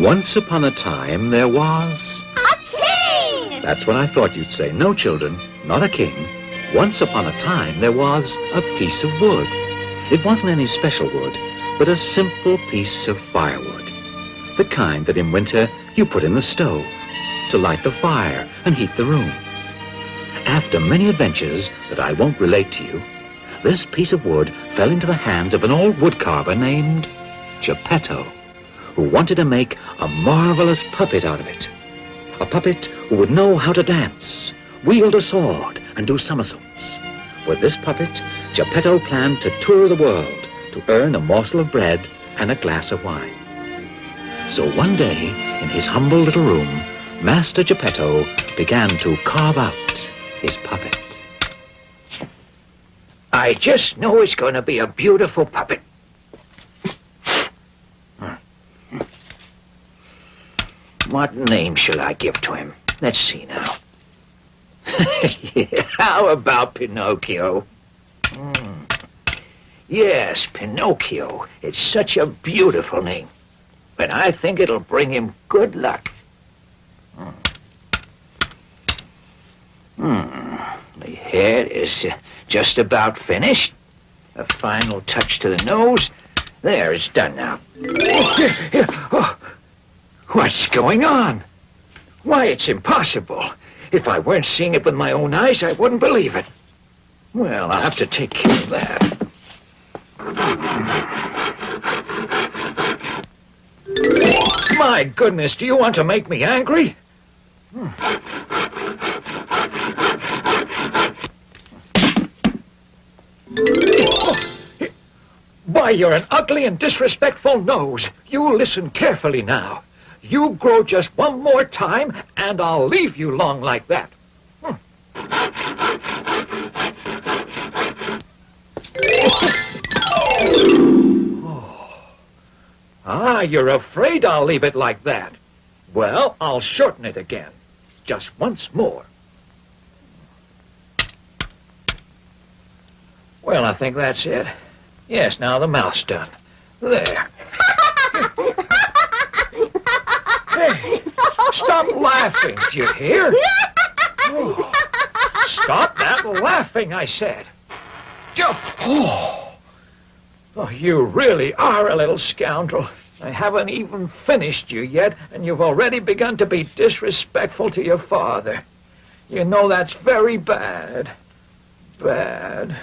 Once upon a time, there was... A king! That's what I thought you'd say. No, children, not a king. Once upon a time, there was a piece of wood. It wasn't any special wood, but a simple piece of firewood. The kind that in winter you put in the stove to light the fire and heat the room. After many adventures that I won't relate to you, this piece of wood fell into the hands of an old woodcarver named Geppetto, who wanted to make a marvelous puppet out of it. A puppet who would know how to dance, wield a sword, and do somersaults. With this puppet, Geppetto planned to tour the world to earn a morsel of bread and a glass of wine. So one day, in his humble little room, Master Geppetto began to carve out his puppet. I just know it's going to be a beautiful puppet. What name shall I give to him? Let's see now. How about Pinocchio? Yes, Pinocchio. It's such a beautiful name. But I think it'll bring him good luck. The head is just about finished. A final touch to the nose. There, it's done now. Oh, what's going on? Why, it's impossible. If I weren't seeing it with my own eyes, I wouldn't believe it. Well, I'll have to take care of that. My goodness, do you want to make me angry? Why, you're an ugly and disrespectful nose. You listen carefully now. You grow just one more time, and I'll leave you long like that. Ah, you're afraid I'll leave it like that. Well, I'll shorten it again. Just once more. Well, I think that's it. Yes, now the mouth's done. There. Hey, stop laughing, do you hear? Oh, stop that laughing, I said. Oh, you really are a little scoundrel. I haven't even finished you yet, and you've already begun to be disrespectful to your father. You know that's very bad. Bad.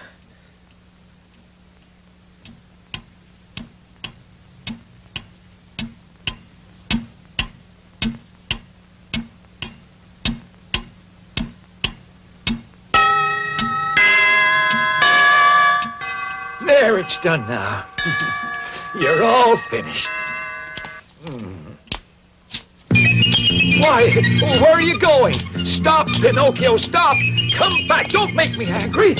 There, it's done now. You're all finished. Why, where are you going? Stop, Pinocchio, stop! Come back, don't make me angry!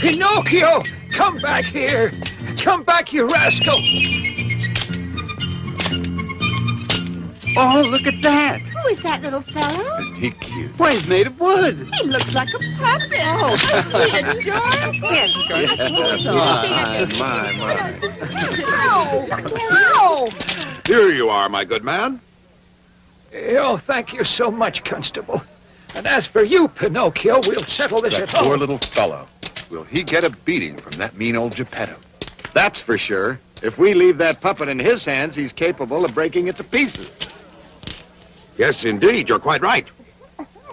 Pinocchio, come back here! Come back, you rascal! Oh, look at that! Who is that little fellow? Isn't he cute? Why, he's made of wood. He looks like a puppet. Oh, isn't he adorable? Yes, I think so. My. Ow! Here you are, my good man. Oh, thank you so much, Constable. And as for you, Pinocchio, we'll settle this That at home. poor little fellow. Will he get a beating from that mean old Geppetto? That's for sure. If we leave that puppet in his hands, he's capable of breaking it to pieces. Yes, indeed, you're quite right.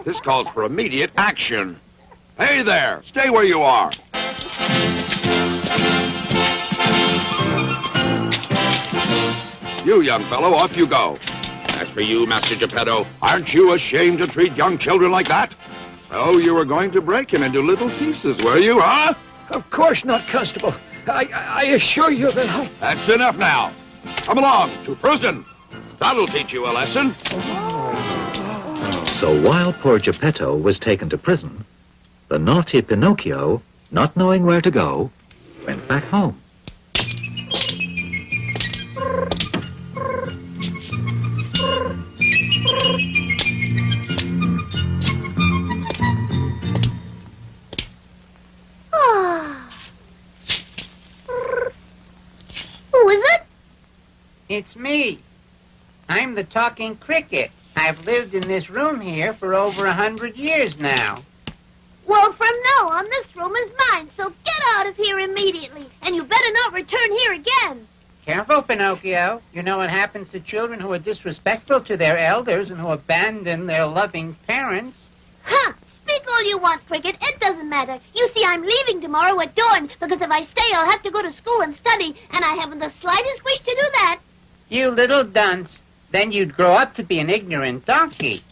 This calls for immediate action. Hey there, stay where you are. You, young fellow, off you go. As for you, Master Geppetto, aren't you ashamed to treat young children like that? So you were going to break him into little pieces, were you, huh? Of course not, Constable. I assure you that I... That's enough now. Come along to prison. That'll teach you a lesson. So while poor Geppetto was taken to prison, the naughty Pinocchio, not knowing where to go, went back home. It's me. I'm the talking cricket. I've lived in this room here for over 100 years now. Well, from now on, this room is mine, so get out of here immediately. And you better not return here again. Careful, Pinocchio. You know what happens to children who are disrespectful to their elders and who abandon their loving parents. Huh! Speak all you want, Cricket. It doesn't matter. You see, I'm leaving tomorrow at dawn, because if I stay, I'll have to go to school and study, and I haven't the slightest wish to do that. You little dunce. Then you'd grow up to be an ignorant donkey.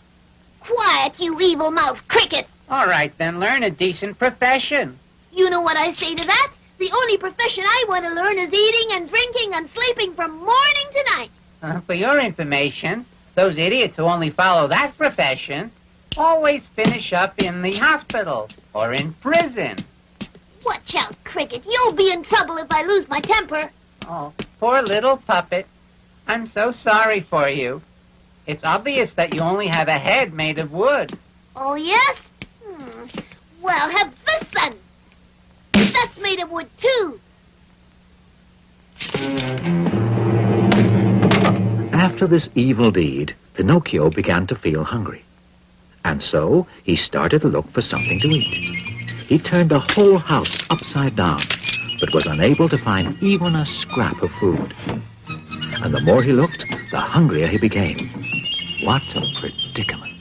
Quiet, you evil-mouthed Cricket. All right, then learn a decent profession. You know what I say to that? The only profession I want to learn is eating and drinking and sleeping from morning to night. For your information, those idiots who only follow that profession always finish up in the hospital or in prison. Watch out, Cricket. You'll be in trouble if I lose my temper. Oh, poor little puppet. I'm so sorry for you. It's obvious that you only have a head made of wood. Oh, yes? Well, have this then. That's made of wood, too. After this evil deed, Pinocchio began to feel hungry. And so he started to look for something to eat. He turned the whole house upside down, but was unable to find even a scrap of food. And the more he looked, the hungrier he became. What a predicament.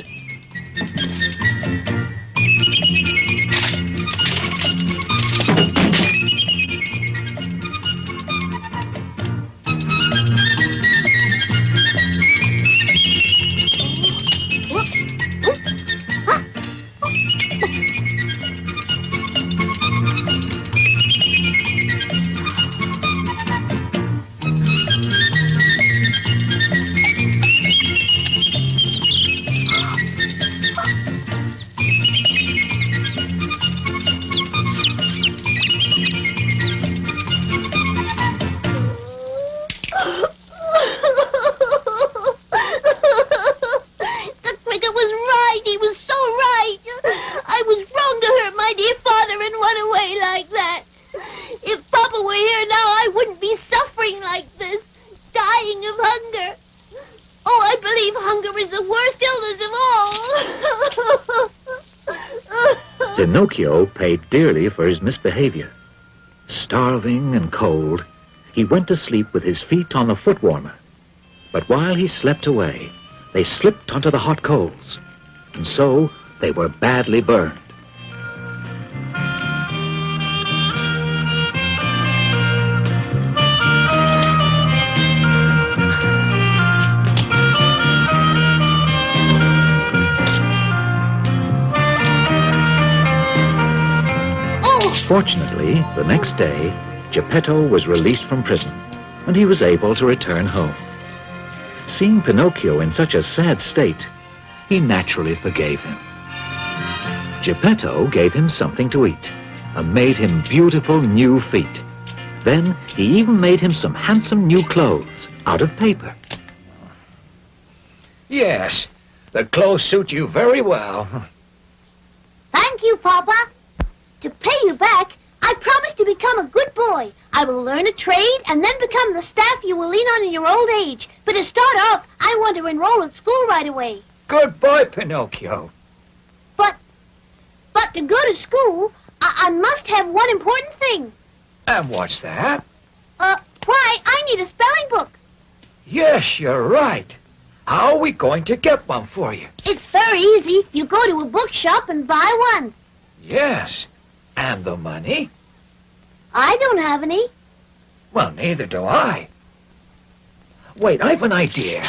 Pinocchio paid dearly for his misbehavior. Starving and cold, he went to sleep with his feet on the foot warmer. But while he slept away, they slipped onto the hot coals, and so they were badly burned. Fortunately, the next day, Geppetto was released from prison, and he was able to return home. Seeing Pinocchio in such a sad state, he naturally forgave him. Geppetto gave him something to eat, and made him beautiful new feet. Then he even made him some handsome new clothes out of paper. Yes, the clothes suit you very well. Thank you, Papa. To pay you back, I promise to become a good boy. I will learn a trade and then become the staff you will lean on in your old age. But to start off, I want to enroll in school right away. Good boy, Pinocchio. But to go to school, I must have one important thing. And what's that? Why, I need a spelling book. Yes, you're right. How are we going to get one for you? It's very easy. You go to a bookshop and buy one. Yes. And the money? I don't have any. Well, neither do I. Wait, I've an idea.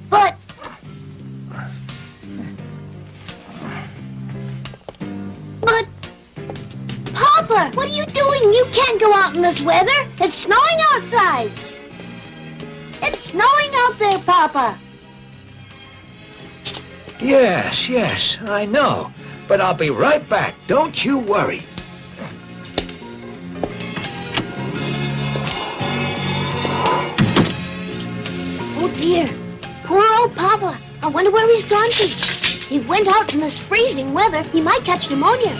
But... Papa, what are you doing? You can't go out in this weather. It's snowing outside. It's snowing out there, Papa. Yes, I know. But I'll be right back. Don't you worry. Oh, dear. Poor old Papa. I wonder where he's gone to. He went out in this freezing weather. He might catch pneumonia.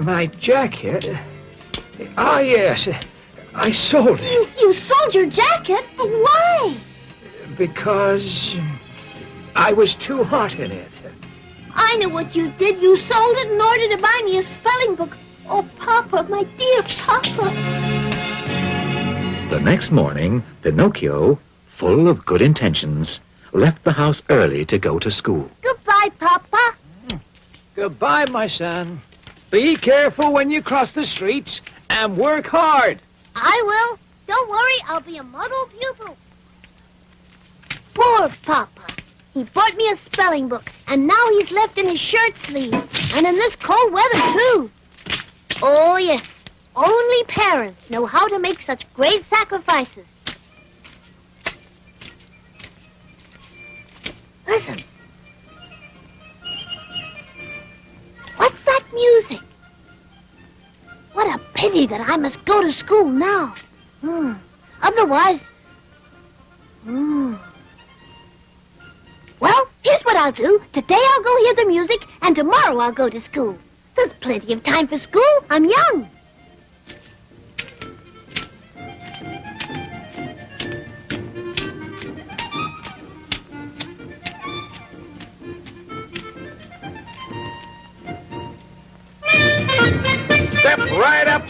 My jacket? Ah, yes. I sold it. You sold your jacket? Why? Because I was too hot in it. I know what you did. You sold it in order to buy me a spelling book. Oh, Papa, my dear Papa. The next morning, Pinocchio, full of good intentions, left the house early to go to school. Goodbye, Papa. Goodbye, my son. Be careful when you cross the streets and work hard. I will. Don't worry, I'll be a model pupil. Poor Papa. He bought me a spelling book, and now he's left in his shirt sleeves, and in this cold weather, too. Oh, yes. Only parents know how to make such great sacrifices. Listen. What's that music? What a pity that I must go to school now. Otherwise... Well, here's what I'll do. Today I'll go hear the music, and tomorrow I'll go to school. There's plenty of time for school. I'm young.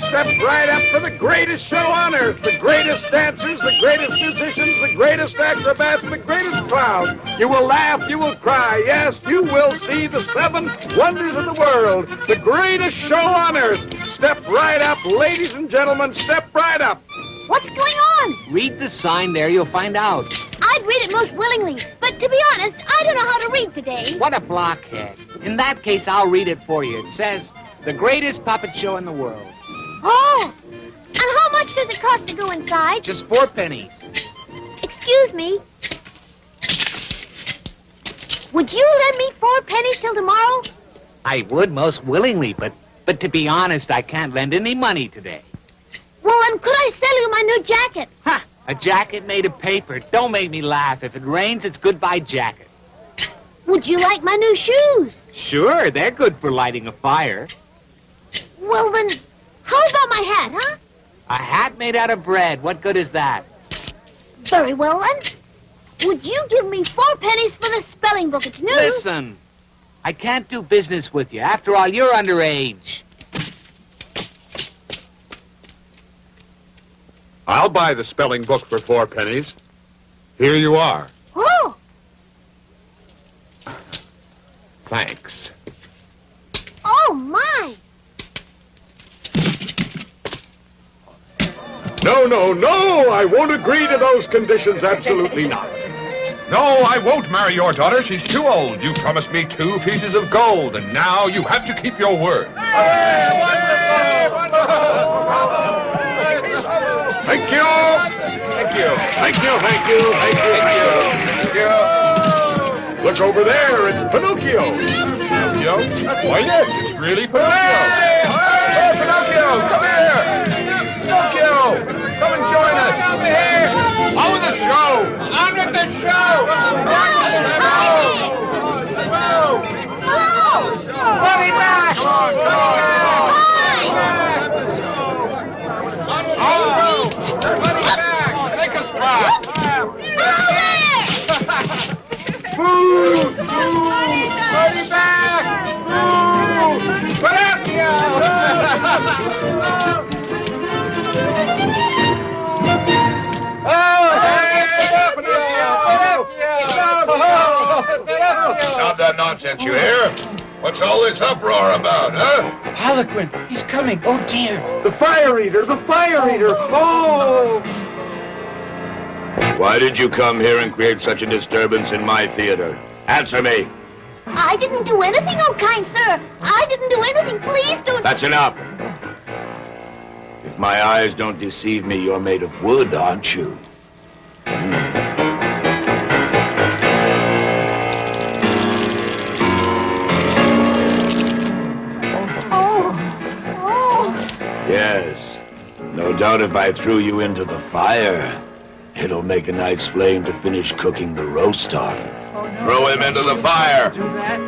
Step right up for the greatest show on earth. The greatest dancers, the greatest musicians, the greatest acrobats, the greatest clowns. You will laugh, you will cry. Yes, you will see the 7 wonders of the world. The greatest show on earth. Step right up, ladies and gentlemen, step right up. What's going on? Read the sign there, you'll find out. I'd read it most willingly, but to be honest, I don't know how to read today. What a blockhead. In that case, I'll read it for you. It says, the greatest puppet show in the world. Oh, and how much does it cost to go inside? Just 4 pennies. Excuse me. Would you lend me 4 pennies till tomorrow? I would most willingly, but to be honest, I can't lend any money today. Well, then could I sell you my new jacket? Ha! A jacket made of paper. Don't make me laugh. If it rains, it's goodbye jacket. Would you like my new shoes? Sure, they're good for lighting a fire. Well, then, how about my hat, huh? A hat made out of bread. What good is that? Very well, then. Would you give me 4 pennies for the spelling book? It's new. Listen, I can't do business with you. After all, you're underage. I'll buy the spelling book for 4 pennies. Here you are. Oh, Thanks. oh, my. No, I won't agree to those conditions. Absolutely not. No, I won't marry your daughter. She's too old. You promised me 2 pieces of gold, and now you have to keep your word. Thank you. Thank you. Thank you, thank you, thank you, thank you. Thank you. Look over there, it's Pinocchio. Pinocchio? Why, yes, it's really Pinocchio. Hey, Pinocchio, come here. Pinocchio, come and join us. Come here. On with the show. On with the show. Let me back. Come on. Let me back. Make us clap. Boo! Let me back. Boo! Pinocchio. Stop that nonsense, you hear? What's all this uproar about, huh? Harlequin, he's coming. Oh, dear. The fire eater, the fire eater. Oh! Why did you come here and create such a disturbance in my theater? Answer me. I didn't do anything, oh kind sir. I didn't do anything. Please don't... That's enough. If my eyes don't deceive me, you're made of wood, aren't you? Yes. No doubt if I threw you into the fire, it'll make a nice flame to finish cooking the roast on. Throw him into the fire. Do that.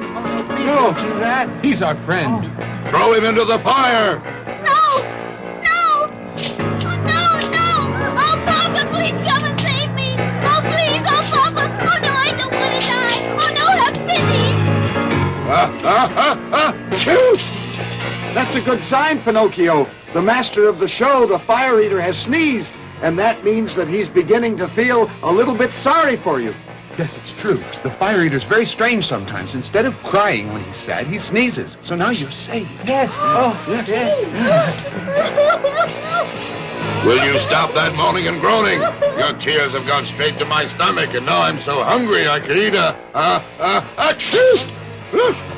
No, do that. He's our friend. Throw him into the fire! No! No! Oh, no, no! Oh, Papa, please come and save me! Oh, please! Oh, Papa! Oh, no, I don't want to die! Oh, no, have pity! Shoot! That's a good sign, Pinocchio. The master of the show, the fire eater, has sneezed. And that means that he's beginning to feel a little bit sorry for you. Yes, it's true. The fire eater's very strange sometimes. Instead of crying when he's sad, he sneezes. So now you're safe. Yes. Oh, yes. Will you stop that moaning and groaning? Your tears have gone straight to my stomach, and now I'm so hungry I could eat achoo!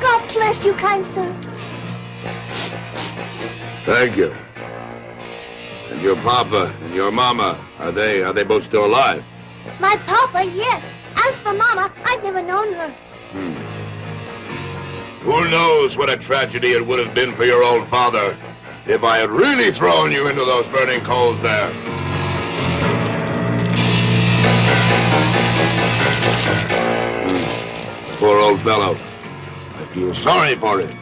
God bless you, kind sir. Thank you. And your papa and your mama, are they both still alive? My papa, yes. As for Mama, I've never known her. Who knows what a tragedy it would have been for your old father if I had really thrown you into those burning coals there. Poor old fellow. I feel sorry for him.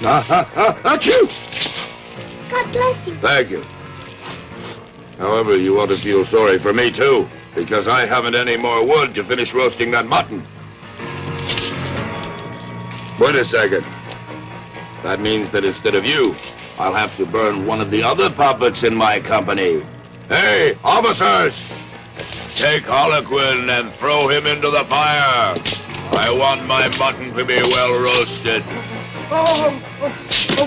Achoo! God bless you. Thank you. However, you ought to feel sorry for me, too, because I haven't any more wood to finish roasting that mutton. Wait a second. That means that instead of you, I'll have to burn one of the other puppets in my company. Hey, officers! Take Harlequin and throw him into the fire. I want my mutton to be well roasted. Oh,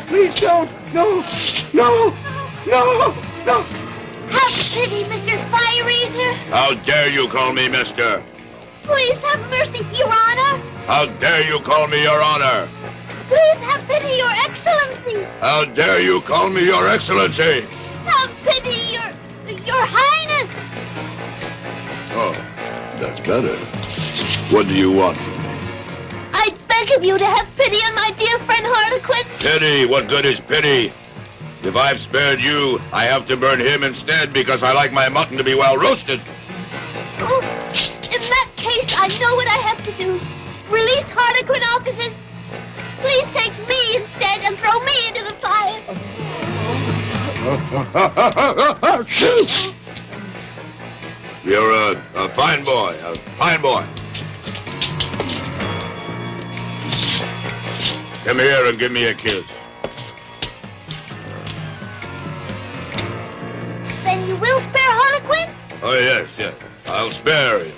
please don't. No. Have pity, Mr. Fire Eater. How dare you call me mister? Please have mercy, Your Honor. How dare you call me your honor? Please have pity, Your Excellency. How dare you call me your excellency? Have pity, Your Highness. Oh, that's better. What do you want from me? I beg of you to have pity on my dear friend Harlequin. Pity? What good is pity? If I've spared you, I have to burn him instead because I like my mutton to be well roasted. Oh, in that case, I know what I have to do. Release Harlequin, officers. Please take me instead and throw me into the fire. Shoot! You're a fine boy, Come here and give me a kiss. Then you will spare Harlequin? Oh, yes. I'll spare him.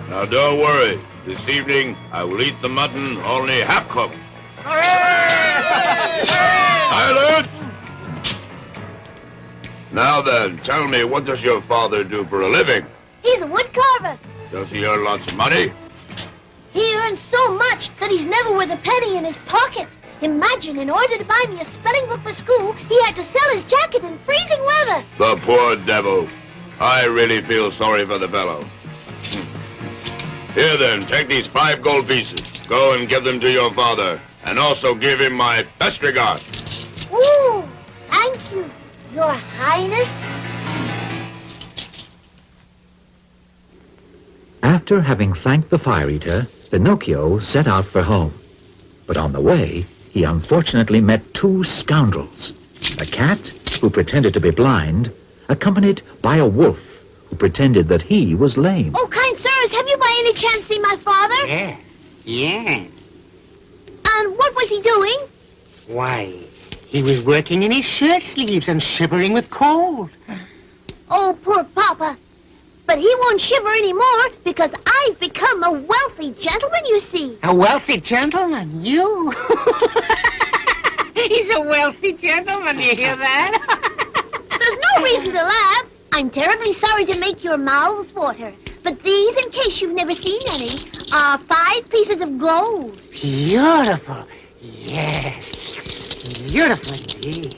Now, don't worry. This evening, I will eat the mutton only half-cooked. Silence! Now then, tell me, what does your father do for a living? He's a wood carver. Does he earn lots of money? He earns so much that he's never with a penny in his pocket. Imagine, in order to buy me a spelling book for school, he had to sell his jacket in freezing weather. The poor devil. I really feel sorry for the fellow. Here then, take these 5 gold pieces. Go and give them to your father. And also give him my best regards. Ooh, thank you, Your Highness. After having thanked the fire eater, Pinocchio set out for home. But on the way, he unfortunately met 2 scoundrels. A cat, who pretended to be blind, accompanied by a wolf, who pretended that he was lame. Oh, kind sirs, have you by any chance seen my father? Yes. And what was he doing? Why, he was working in his shirt sleeves and shivering with cold. Oh, poor Papa. But he won't shiver anymore because I've become a wealthy gentleman, you see. A wealthy gentleman, you? He's a wealthy gentleman, you hear that? There's no reason to laugh. I'm terribly sorry to make your mouths water. But these, in case you've never seen any, are 5 pieces of gold. Beautiful. Yes. Beautiful indeed.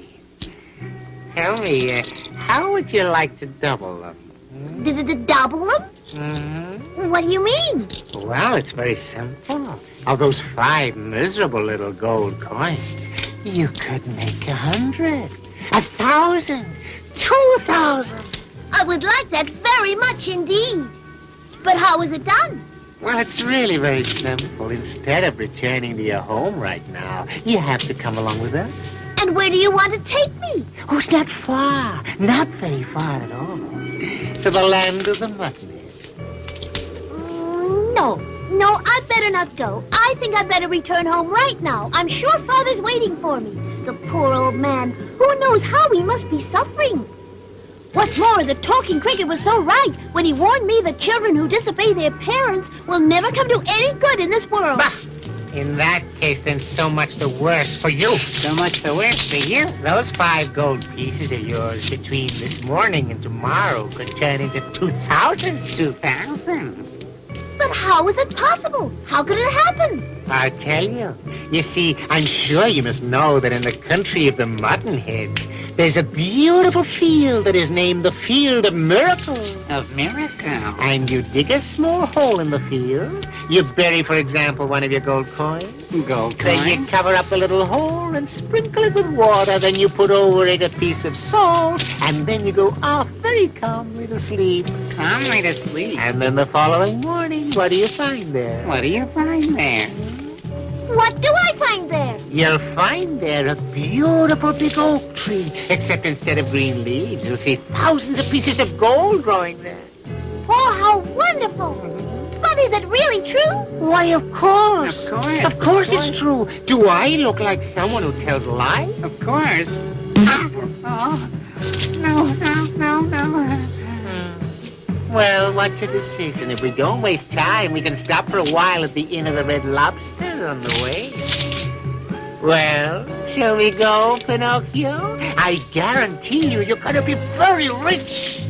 Tell me, how would you like to double them? Double them? Mm-hmm. What do you mean? Well, it's very simple. Of those 5 miserable little gold coins, you could make 100, 1,000, 2,000. I would like that very much indeed. But how is it done? Well, it's really very simple. Instead of returning to your home right now, you have to come along with us. And where do you want to take me? Oh, it's not far. Not very far at all. To the land of the muttonheads. No, I'd better not go. I think I'd better return home right now. I'm sure Father's waiting for me. The poor old man. Who knows how he must be suffering? What's more, the talking cricket was so right when he warned me that children who disobey their parents will never come to any good in this world. Bah! In that case, then so much the worse for you. So much the worse for you. Those 5 gold pieces of yours between this morning and tomorrow could turn into 2,000. 2,000. But how is it possible? How could it happen? I'll tell you. You see, I'm sure you must know that in the country of the Muttonheads, there's a beautiful field that is named the Field of Miracles. Of miracles. And you dig a small hole in the field. You bury, for example, one of your gold coins. Gold Then you coins. cover up the little hole and sprinkle it with water. Then you put over it a piece of salt. And then you go off very calmly to sleep. Calmly to sleep. And then the following morning, what do you find there? What do you find there? What do I find there? You'll find there a beautiful big oak tree. Except instead of green leaves, you'll see thousands of pieces of gold growing there. Oh, how wonderful. But is it really true? Why, of course. Of course. Of course it's true. Do I look like someone who tells lies? Of course. Oh, no. Well, what's your decision? If we don't waste time, we can stop for a while at the Inn of the Red Lobster on the way. Well, shall we go, Pinocchio? I guarantee you're going to be very rich.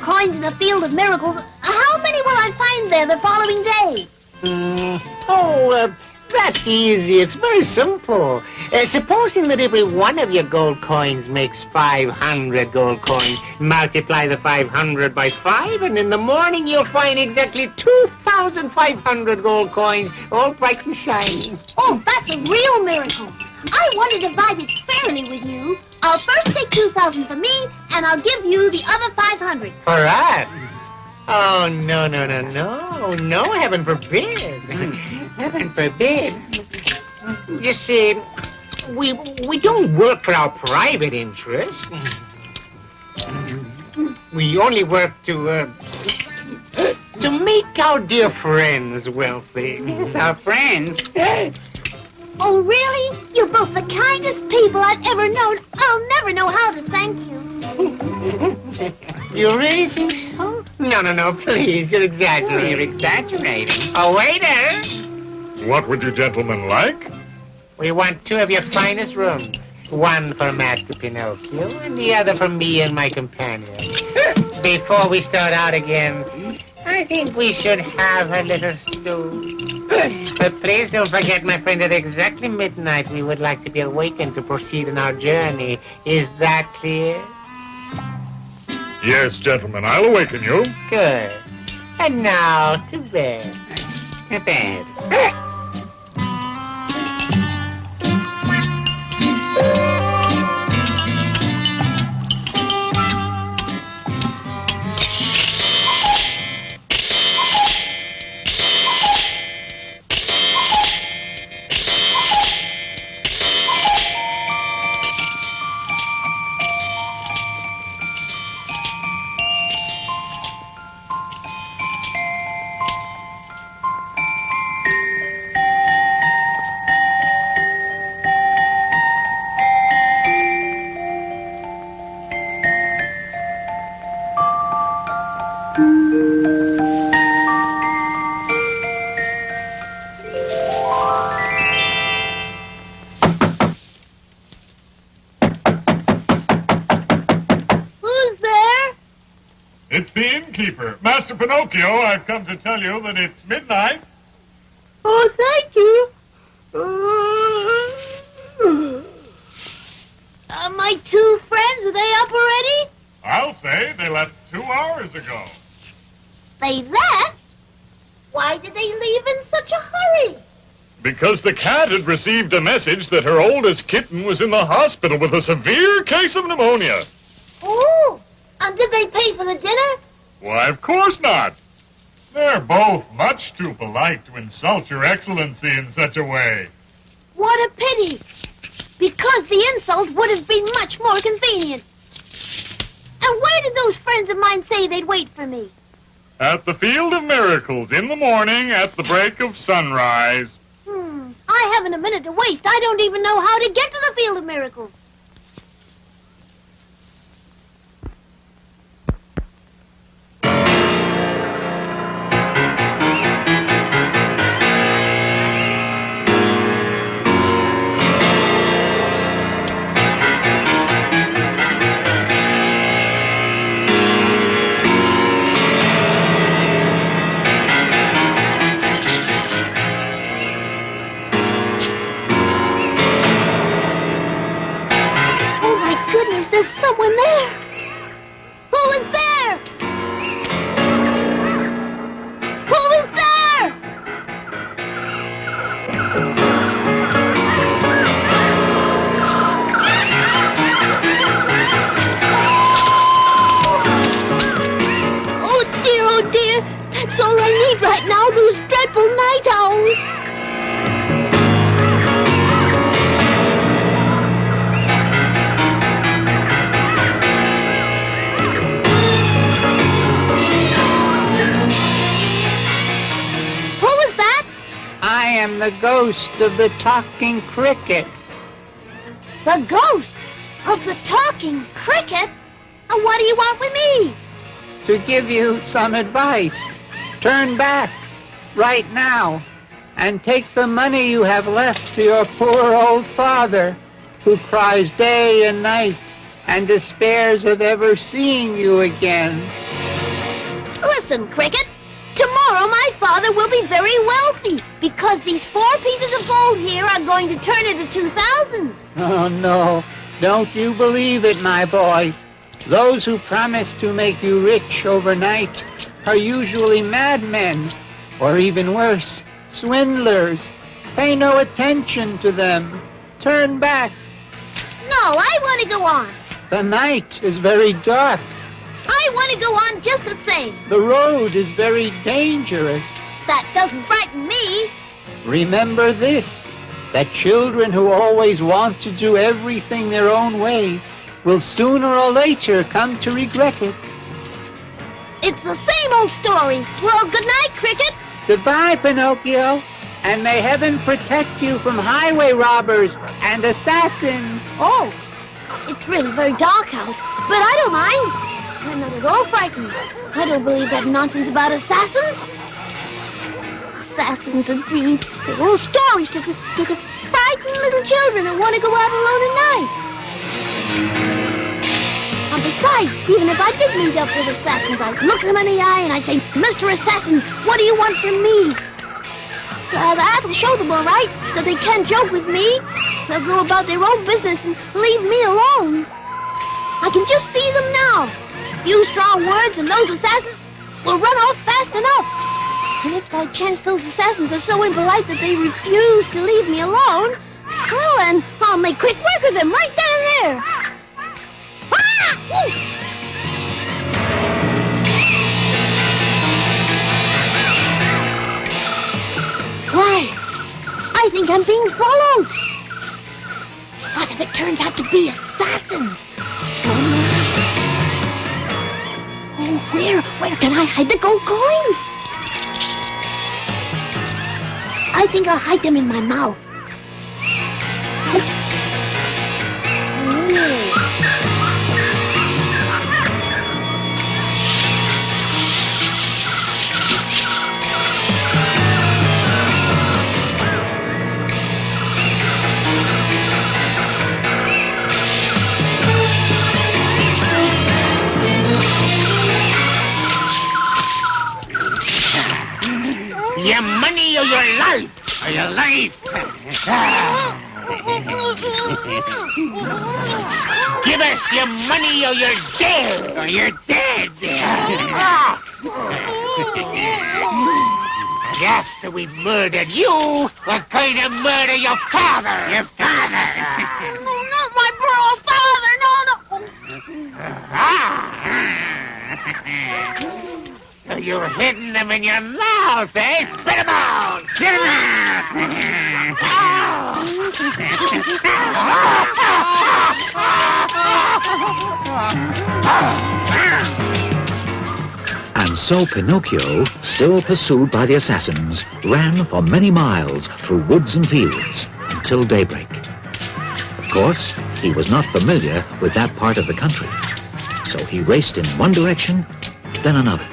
Coins in the Field of Miracles, how many will I find there the following day? That's easy. It's very simple. Supposing that every one of your gold coins makes 500 gold coins, multiply the 500 by 5, and in the morning you'll find exactly 2,500 gold coins, all bright and shiny. Oh, that's a real miracle. I want to divide it fairly with you. I'll first take 2,000 for me, and I'll give you the other 500. For us? Oh, no. No, heaven forbid. Heaven forbid. You see, we don't work for our private interests. We only work to make our dear friends wealthy. Yes, our friends. Oh, really? You're both the kindest people I've ever known. I'll never know how to thank you. You really think so? No, please, you're exaggerating. You're exaggerating. Oh, waiter! What would you gentlemen like? We want 2 of your finest rooms. One for Master Pinocchio and the other for me and my companion. Before we start out again, I think we should have a little stew. But please don't forget, my friend, at exactly midnight we would like to be awakened to proceed on our journey. Is that clear? Yes, gentlemen, I'll awaken you. Good. And now to bed. To bed. It's the innkeeper. Master Pinocchio, I've come to tell you that it's midnight. Oh, thank you. My two friends, are they up already? I'll say they left 2 hours ago. They left? Why did they leave in such a hurry? Because the cat had received a message that her oldest kitten was in the hospital with a severe case of pneumonia. Oh, and did they pay for the dinner? Why, of course not. They're both much too polite to insult your excellency in such a way. What a pity. Because the insult would have been much more convenient. And where did those friends of mine say they'd wait for me? At the Field of Miracles in the morning at the break of sunrise. I haven't a minute to waste. I don't even know how to get to the Field of Miracles. There's someone there. Who is there? Who is there? Oh dear. That's all I need right now, those dreadful night owls. I am the ghost of the talking cricket. The ghost of the talking cricket? And what do you want with me? To give you some advice. Turn back right now and take the money you have left to your poor old father, who cries day and night and despairs of ever seeing you again. Listen, Cricket. Tomorrow my father will be very wealthy because these 4 pieces of gold here are going to turn into 2,000. Oh, no. Don't you believe it, my boy. Those who promise to make you rich overnight are usually madmen, or even worse, swindlers. Pay no attention to them. Turn back. No, I want to go on. The night is very dark. I want to go on just the same. The road is very dangerous. That doesn't frighten me. Remember this, that children who always want to do everything their own way will sooner or later come to regret it. It's the same old story. Well, good night, Cricket. Goodbye, Pinocchio, and may heaven protect you from highway robbers and assassins. Oh, it's really very dark out, but I don't mind. I'm not at all frightened. I don't believe that nonsense about assassins. Assassins, indeed. They're all stories to frighten little children who want to go out alone at night. And besides, even if I did meet up with assassins, I'd look them in the eye and I'd say, Mr. Assassins, what do you want from me? That'll show them all right that they can't joke with me. They'll go about their own business and leave me alone. I can just see them now. Few strong words and those assassins will run off fast enough. And if by chance those assassins are so impolite that they refuse to leave me alone, well then, I'll make quick work of them right then and there. Ah! Woo! Why, I think I'm being followed. What if it turns out to be assassins? Oh, where can I hide the gold coins? I think I'll hide them in my mouth. Your money or your life? Or your life? Give us your money or you're dead. Or you're dead. And after we've murdered you, we're going to murder your father. Your father. Not my poor old father. No. So you're hiding them in your mouth, eh? Spit them out! Spit them out! And so Pinocchio, still pursued by the assassins, ran for many miles through woods and fields until daybreak. Of course, he was not familiar with that part of the country, so he raced in one direction, then another.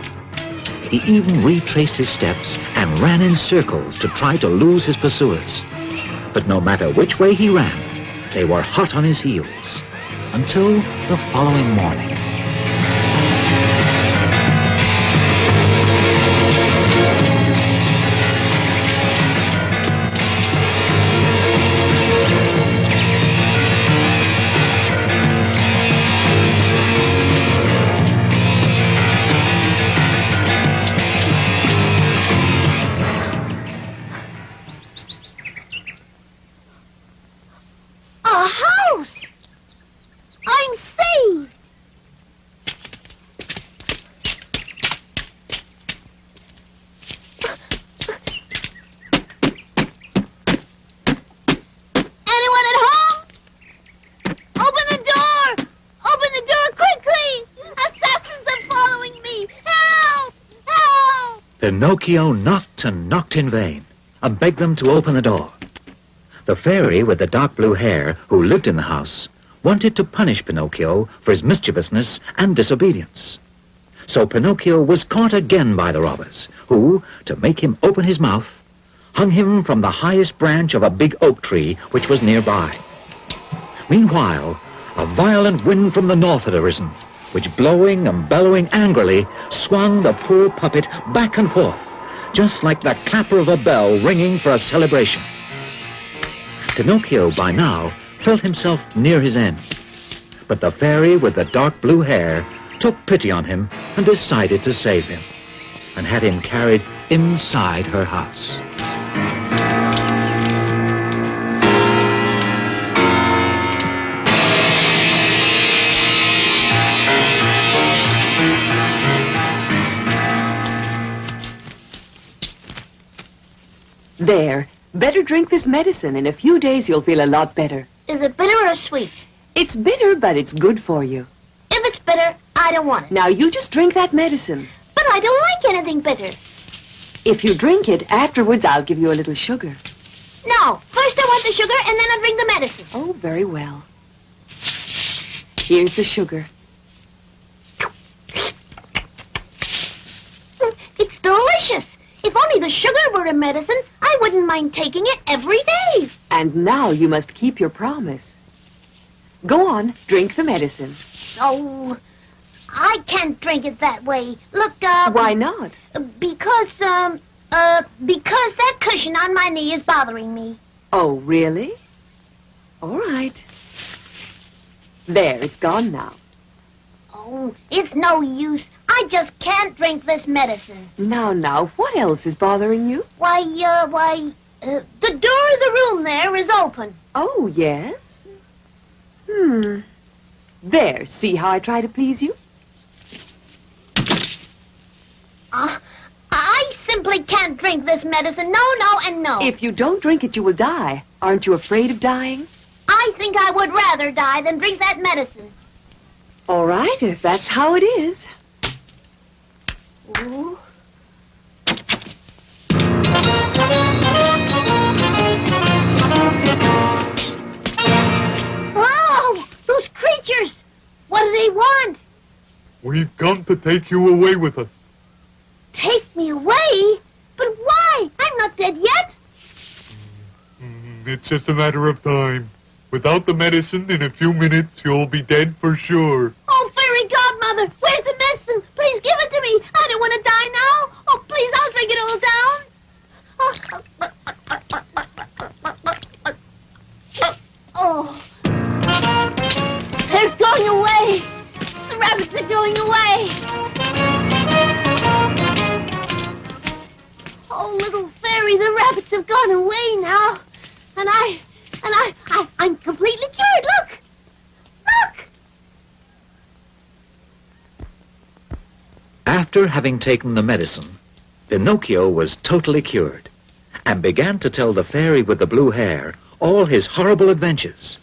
He even retraced his steps and ran in circles to try to lose his pursuers. But no matter which way he ran, they were hot on his heels until the following morning. A house! I'm saved! Anyone at home? Open the door! Open the door quickly! Assassins are following me! Help! Help! Pinocchio knocked and knocked in vain and begged them to open the door. The fairy with the dark blue hair who lived in the house wanted to punish Pinocchio for his mischievousness and disobedience. So Pinocchio was caught again by the robbers, who, to make him open his mouth, hung him from the highest branch of a big oak tree which was nearby. Meanwhile, a violent wind from the north had arisen, which, blowing and bellowing angrily, swung the poor puppet back and forth, just like the clapper of a bell ringing for a celebration. Pinocchio, by now, felt himself near his end. But the fairy with the dark blue hair took pity on him and decided to save him, and had him carried inside her house. There. Better drink this medicine. In a few days, you'll feel a lot better. Is it bitter or sweet? It's bitter, but it's good for you. If it's bitter, I don't want it. Now, you just drink that medicine. But I don't like anything bitter. If you drink it, afterwards, I'll give you a little sugar. No, first I want the sugar and then I'll drink the medicine. Oh, very well. Here's the sugar. It's delicious. If only the sugar were a medicine, I wouldn't mind taking it every day. And now you must keep your promise. Go on, drink the medicine. Oh, I can't drink it that way. Look, Why not? because that cushion on my knee is bothering me. Oh, really? All right. There, it's gone now. Oh, it's no use. I just can't drink this medicine. Now, what else is bothering you? The door of the room there is open. Oh, yes? There, see how I try to please you? I simply can't drink this medicine. No, and no. If you don't drink it, you will die. Aren't you afraid of dying? I think I would rather die than drink that medicine. All right, if that's how it is. Ooh. Oh, those creatures! What do they want? We've come to take you away with us. Take me away? But why? I'm not dead yet. It's just a matter of time. Without the medicine, in a few minutes, you'll be dead for sure. Oh, fairy godmother, where's the medicine? Please give it to me. I don't want to die now. Oh, please, I'll drink it all down. Oh, little fairy, the rabbits have gone away now. And I'm completely cured. Look! Look! After having taken the medicine, Pinocchio was totally cured and began to tell the fairy with the blue hair all his horrible adventures.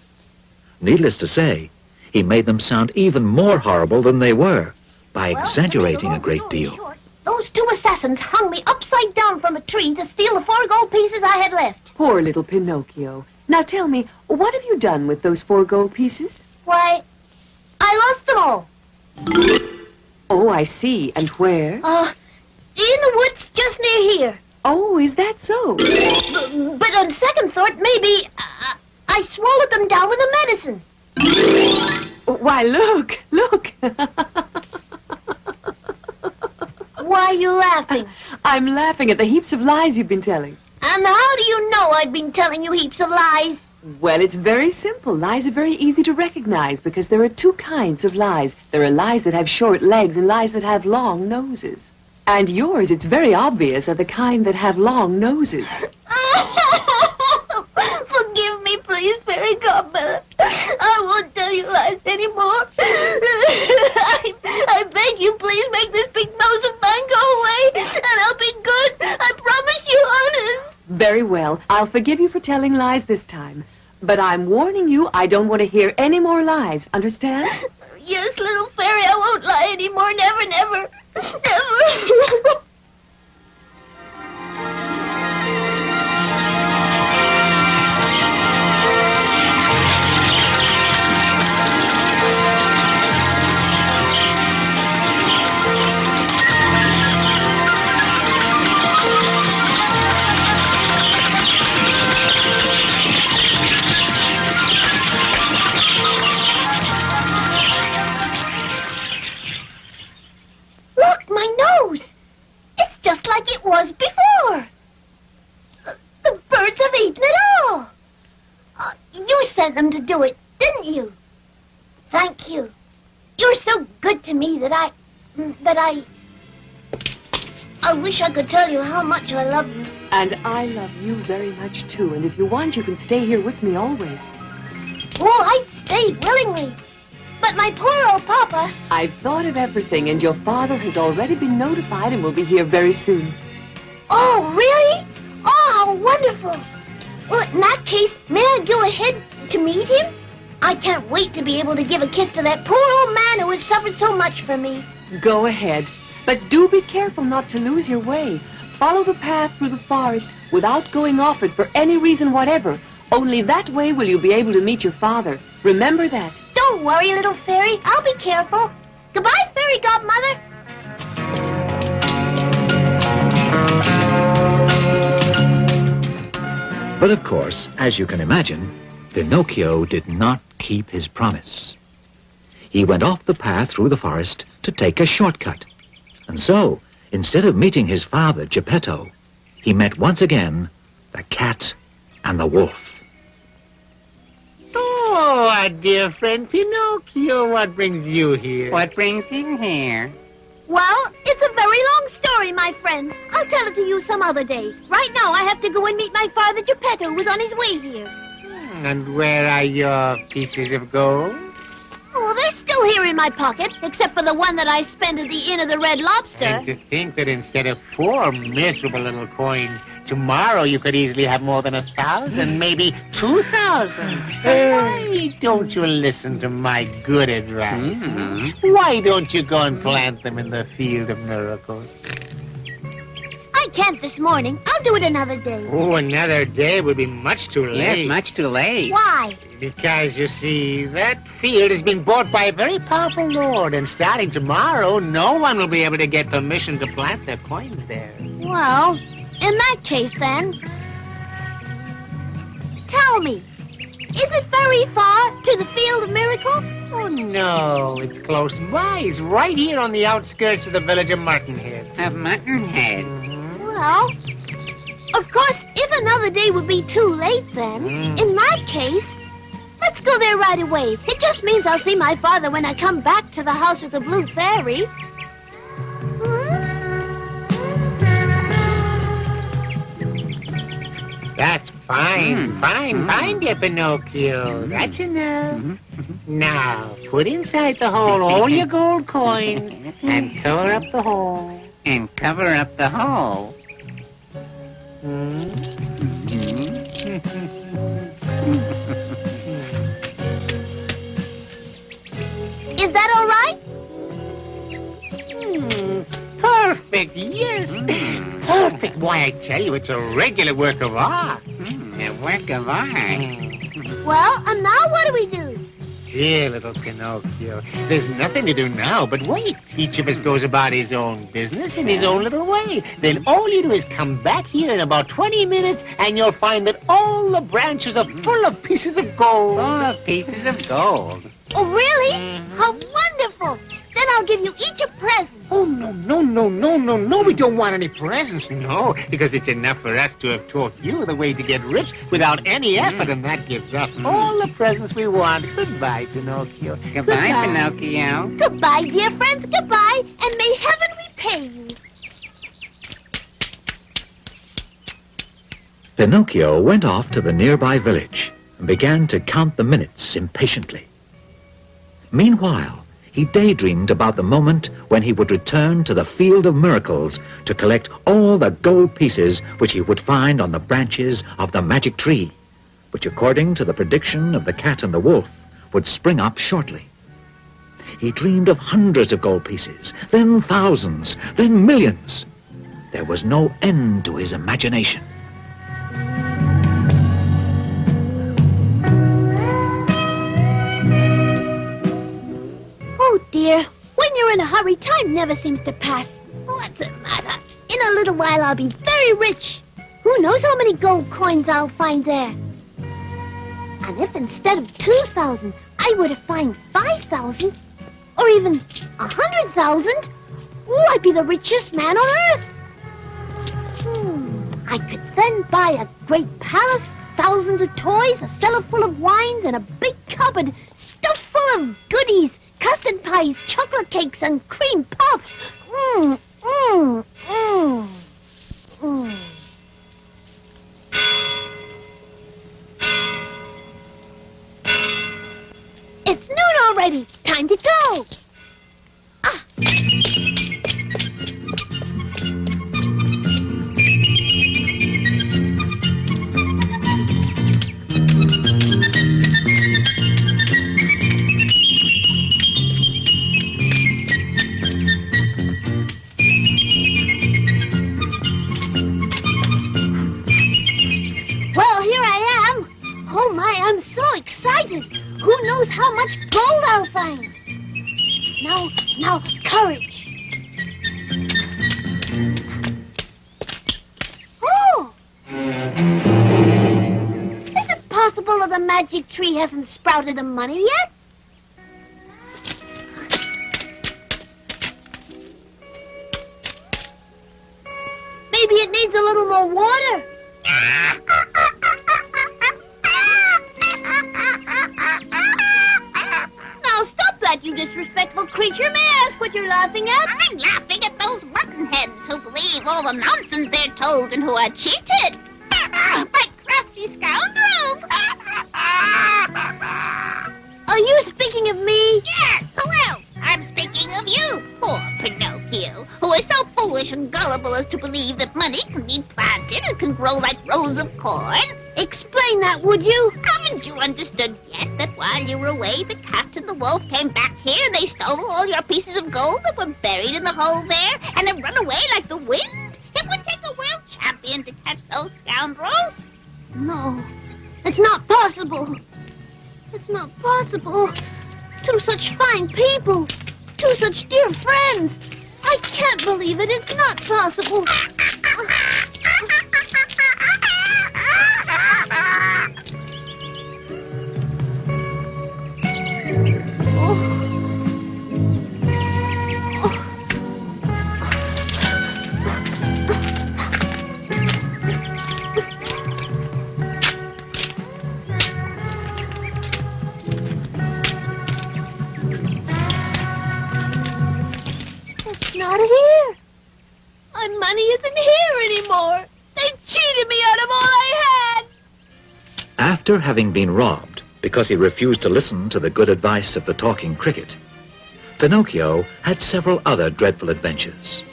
Needless to say, he made them sound even more horrible than they were by exaggerating a great deal. Those two assassins hung me upside down from a tree to steal the 4 gold pieces I had left. Poor little Pinocchio. Now tell me, what have you done with those 4 gold pieces? Why, I lost them all. Oh, I see. And where? In the woods just near here. Oh, is that so? But on second thought, maybe I swallowed them down with the medicine. Why, look, look. Why are you laughing? I'm laughing at the heaps of lies you've been telling. And how do you know I've been telling you heaps of lies? Well, it's very simple. Lies are very easy to recognize because there are 2 kinds of lies. There are lies that have short legs and lies that have long noses. And yours, it's very obvious, are the kind that have long noses. Forgive me, please, fairy godmother. I won't tell you lies anymore. I beg you, please make this big nose of mine go away, and I'll be good. I promise you, honest. Very well. I'll forgive you for telling lies this time. But I'm warning you, I don't want to hear any more lies. Understand? Yes, little fairy, I won't lie anymore. Never, never, never. It was before. The birds have eaten it all. You sent them to do it, didn't you? Thank you. You're so good to me that I wish I could tell you how much I love you. And I love you very much, too. And if you want, you can stay here with me always. Oh, I'd stay willingly. But my poor old papa... I've thought of everything, and your father has already been notified and will be here very soon. Oh, really? Oh, how wonderful. Well, in that case, may I go ahead to meet him? I can't wait to be able to give a kiss to that poor old man who has suffered so much for me. Go ahead. But do be careful not to lose your way. Follow the path through the forest without going off it for any reason whatever. Only that way will you be able to meet your father. Remember that. Don't worry, little fairy. I'll be careful. Goodbye, fairy godmother. But of course, as you can imagine, Pinocchio did not keep his promise. He went off the path through the forest to take a shortcut. And so, instead of meeting his father, Geppetto, he met once again the cat and the wolf. Oh, our dear friend Pinocchio, what brings you here? What brings you here? Well, it's a very long story, my friends. I'll tell it to you some other day. Right now, I have to go and meet my father, Geppetto, who's on his way here. And where are your pieces of gold? Oh, they're still here in my pocket, except for the one that I spent at the Inn of the Red Lobster. And to think that instead of 4 miserable little coins, tomorrow you could easily have more than 1,000, maybe 2,000. Why don't you listen to my good advice? Why don't you go and plant them in the field of miracles? I can't this morning. I'll do it another day. Oh, another day would be much too late. Yes, much too late. Why? Because, you see, that field has been bought by a very powerful lord, and starting tomorrow, no one will be able to get permission to plant their coins there. Well, in that case, then, tell me, is it very far to the Field of Miracles? Oh, no, it's close by. It's right here on the outskirts of the village of Martinhead. Of Muttonheads. Well, of course, if another day would be too late, then, in that case, let's go there right away. It just means I'll see my father when I come back to the house of the Blue Fairy. That's fine, fine, dear Pinocchio. That's enough. Now, put inside the hole all your gold coins and cover up the hole. And cover up the hole. Is that all right? Perfect, yes. Perfect. Why, I tell you, it's a regular work of art. A work of art. Well, and now what do we do? Dear little Pinocchio, there's nothing to do now but wait. Each of us goes about his own business in his own little way. Then all you do is come back here in about 20 minutes and you'll find that all the branches are full of pieces of gold. Full of pieces of gold. Oh, really? How wonderful! Then I'll give you each a present. Oh, no, we don't want any presents, no, because it's enough for us to have taught you the way to get rich without any effort, and that gives us all the presents we want. Goodbye, Pinocchio. Goodbye, Pinocchio. Goodbye, dear friends, goodbye, and may heaven repay you. Pinocchio went off to the nearby village and began to count the minutes impatiently. Meanwhile, he daydreamed about the moment when he would return to the Field of Miracles to collect all the gold pieces which he would find on the branches of the magic tree, which, according to the prediction of the cat and the wolf, would spring up shortly. He dreamed of hundreds of gold pieces, then thousands, then millions. There was no end to his imagination. Oh, dear. When you're in a hurry, time never seems to pass. What's the matter? In a little while, I'll be very rich. Who knows how many gold coins I'll find there? And if instead of 2,000, I were to find 5,000, or even 100,000, oh, I'd be the richest man on earth. I could then buy a great palace, thousands of toys, a cellar full of wines, and a big cupboard stuffed full of goodies, custard pies, chocolate cakes, and cream puffs. It's noon already. Time to go. Well, here I am. Oh, my, I'm so excited. Who knows how much gold I'll find? Now, courage. Oh! Is it possible that the magic tree hasn't sprouted the money yet? Maybe it needs a little more water. Now stop that, you disrespectful creature. May I ask what you're laughing at? I'm laughing at those muttonheads who believe all the nonsense they're told and who are cheated by crafty scoundrels. Are you speaking of me? Yes, who else? I'm speaking of you, poor Pinocchio, who is so foolish and gullible as to believe that money can be planted and can grow like rows of corn. Explain that, would you? Haven't you understood yet that while you were away, the cat and the wolf came back here and they stole all your pieces of gold that were buried in the hole there and have run away like the wind? It would take a world champion to catch those scoundrels. No, it's not possible. It's not possible. Two such fine people. Two such dear friends. I can't believe it. It's not possible. Not here. My money isn't After having been robbed because he refused to listen to the good advice of the talking cricket, Pinocchio had several other dreadful adventures.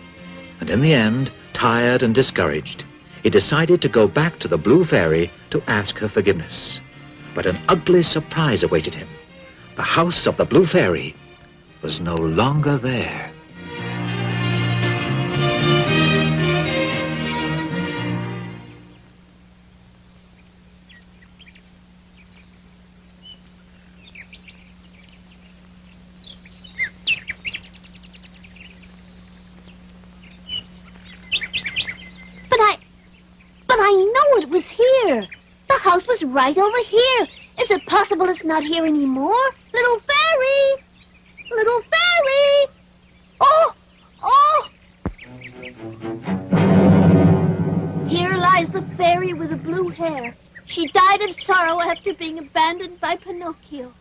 And in the end, tired and discouraged, he decided to go back to the Blue Fairy to ask her forgiveness. But an ugly surprise awaited him. The house of the Blue Fairy was no longer there. But I know it was here. The house was right over here. Is it possible it's not here anymore? Little fairy! Little fairy! Oh! Oh! Here lies the fairy with the blue hair. She died of sorrow after being abandoned by Pinocchio.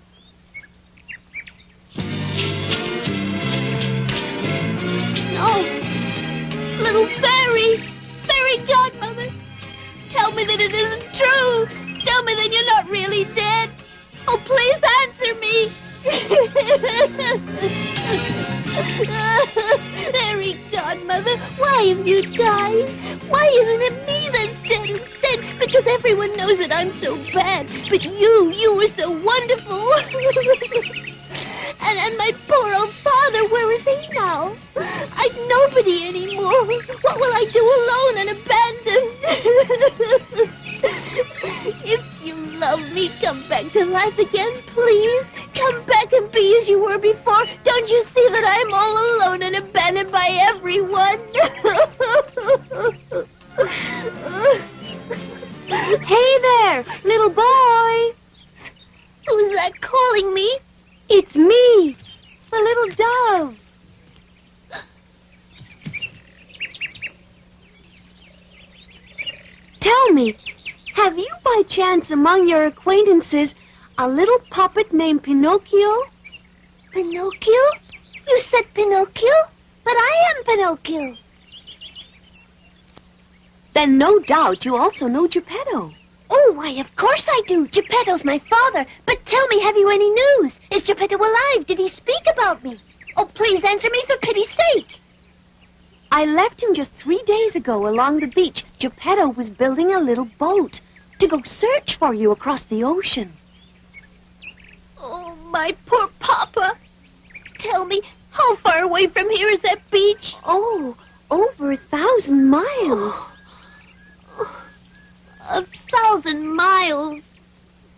No! Little fairy! Fairy godmother! Tell me that it isn't true! Tell me that you're not really dead! Oh, please answer me! Fairy godmother, why have you died? Why isn't it me that's dead instead? Because everyone knows that I'm so bad. But you were so wonderful. And my poor old father, where is he now? I've nobody anymore. What will I do alone and abandoned? If you love me, come back to life again, please. Come back and be as you were before. Don't you see that I'm all alone and abandoned by everyone? Hey there, little boy. Who's that calling me? It's me, the little dove. Tell me, have you by chance among your acquaintances a little puppet named Pinocchio? Pinocchio? You said Pinocchio? But I am Pinocchio. Then no doubt you also know Geppetto. Oh, why, of course I do. Geppetto's my father. But tell me, have you any news? Is Geppetto alive? Did he speak about me? Oh, please answer me for pity's sake. I left him just 3 days ago along the beach. Geppetto was building a little boat to go search for you across the ocean. Oh, my poor papa. Tell me, how far away from here is that beach? Oh, over 1,000 miles. 1,000 miles.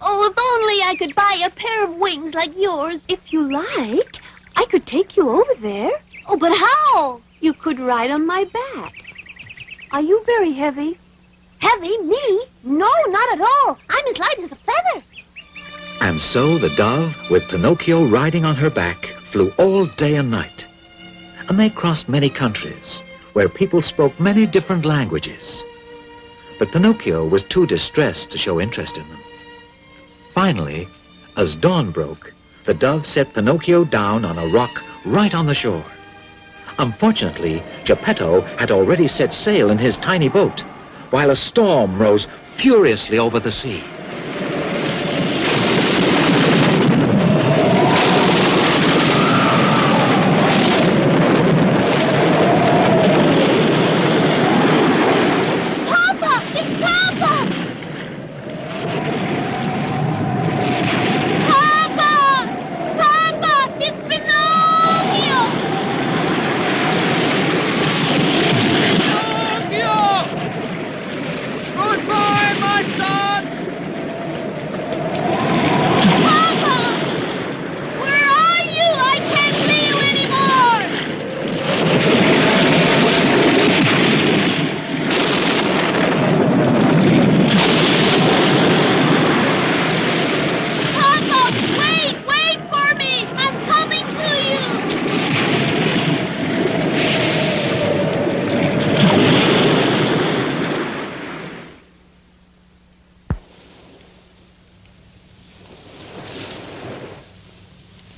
Oh, if only I could buy a pair of wings like yours. If you like, I could take you over there. Oh, but how? You could ride on my back. Are you very heavy? Heavy? Me? No, not at all. I'm as light as a feather. And so the dove, with Pinocchio riding on her back, flew all day and night. And they crossed many countries, where people spoke many different languages. But Pinocchio was too distressed to show interest in them. Finally, as dawn broke, the dove set Pinocchio down on a rock right on the shore. Unfortunately, Geppetto had already set sail in his tiny boat, while a storm rose furiously over the sea.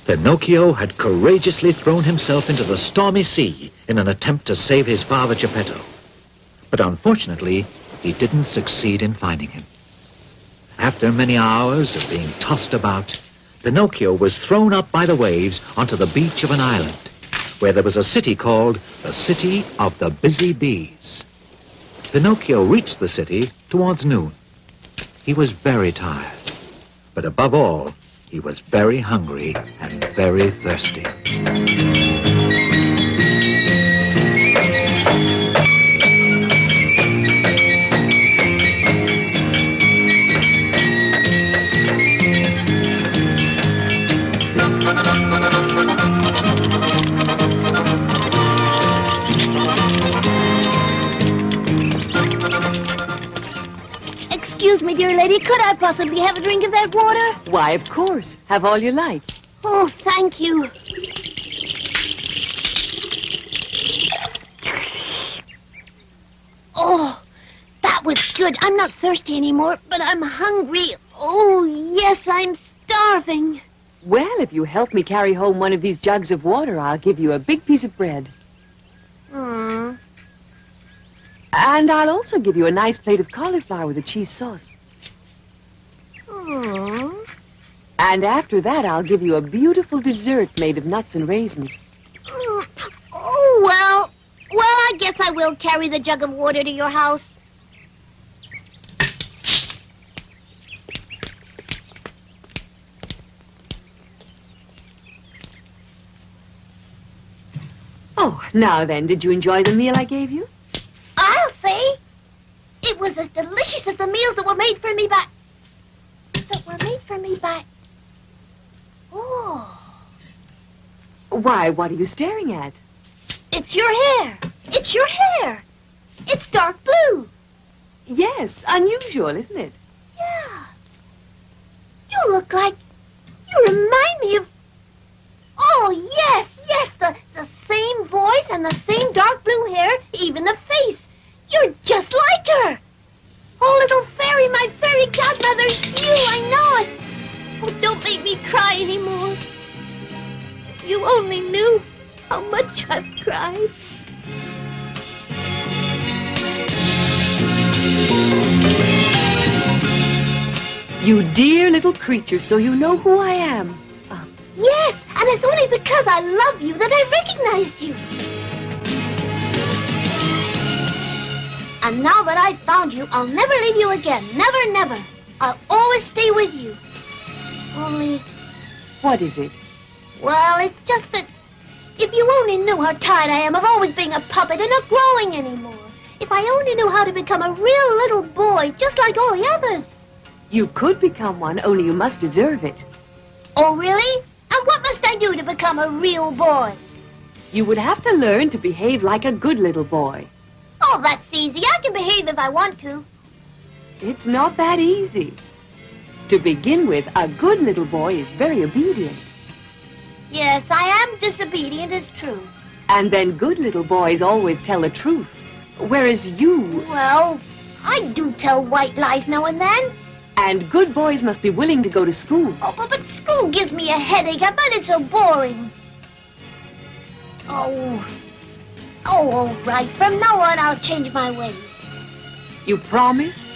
Pinocchio had courageously thrown himself into the stormy sea in an attempt to save his father Geppetto. But unfortunately, he didn't succeed in finding him. After many hours of being tossed about, Pinocchio was thrown up by the waves onto the beach of an island, where there was a city called the City of the Busy Bees. Pinocchio reached the city towards noon. He was very tired, but above all, he was very hungry and very thirsty. Excuse me, dear lady, could I possibly have a drink of that water? Why, of course. Have all you like. Oh, thank you. Oh, that was good. I'm not thirsty anymore, but I'm hungry. Oh, yes, I'm starving. Well, if you help me carry home one of these jugs of water, I'll give you a big piece of bread. Hmm. And I'll also give you a nice plate of cauliflower with a cheese sauce. Hmm. And after that, I'll give you a beautiful dessert made of nuts and raisins. Oh, well, I guess I will carry the jug of water to your house. Oh, now then, did you enjoy the meal I gave you? I'll say. It was as delicious as the meals that were made for me by... Oh. Why, what are you staring at? It's your hair. It's your hair. It's dark blue. Yes, unusual, isn't it? Yeah. You look like... You remind me of... Oh, yes, the same voice and the same dark blue hair, even the face. You're just like her. Oh, little fairy, my fairy godmother, it's you, I know it. Oh, don't make me cry anymore. If you only knew how much I've cried. You dear little creature, so you know who I am. Yes, and it's only because I love you that I recognized you. And now that I've found you, I'll never leave you again. Never, never. I'll always stay with you. Only... What is it? Well, it's just that if you only knew how tired I am of always being a puppet and not growing anymore. If I only knew how to become a real little boy, just like all the others. You could become one, only you must deserve it. Oh, really? And what must I do to become a real boy? You would have to learn to behave like a good little boy. Oh, that's easy. I can behave if I want to. It's not that easy. To begin with, a good little boy is very obedient. Yes, I am disobedient, it's true. And then good little boys always tell the truth. Whereas you... Well, I do tell white lies now and then. And good boys must be willing to go to school. Oh, but school gives me a headache. I find it so boring. Oh, all right. From now on, I'll change my ways. You promise?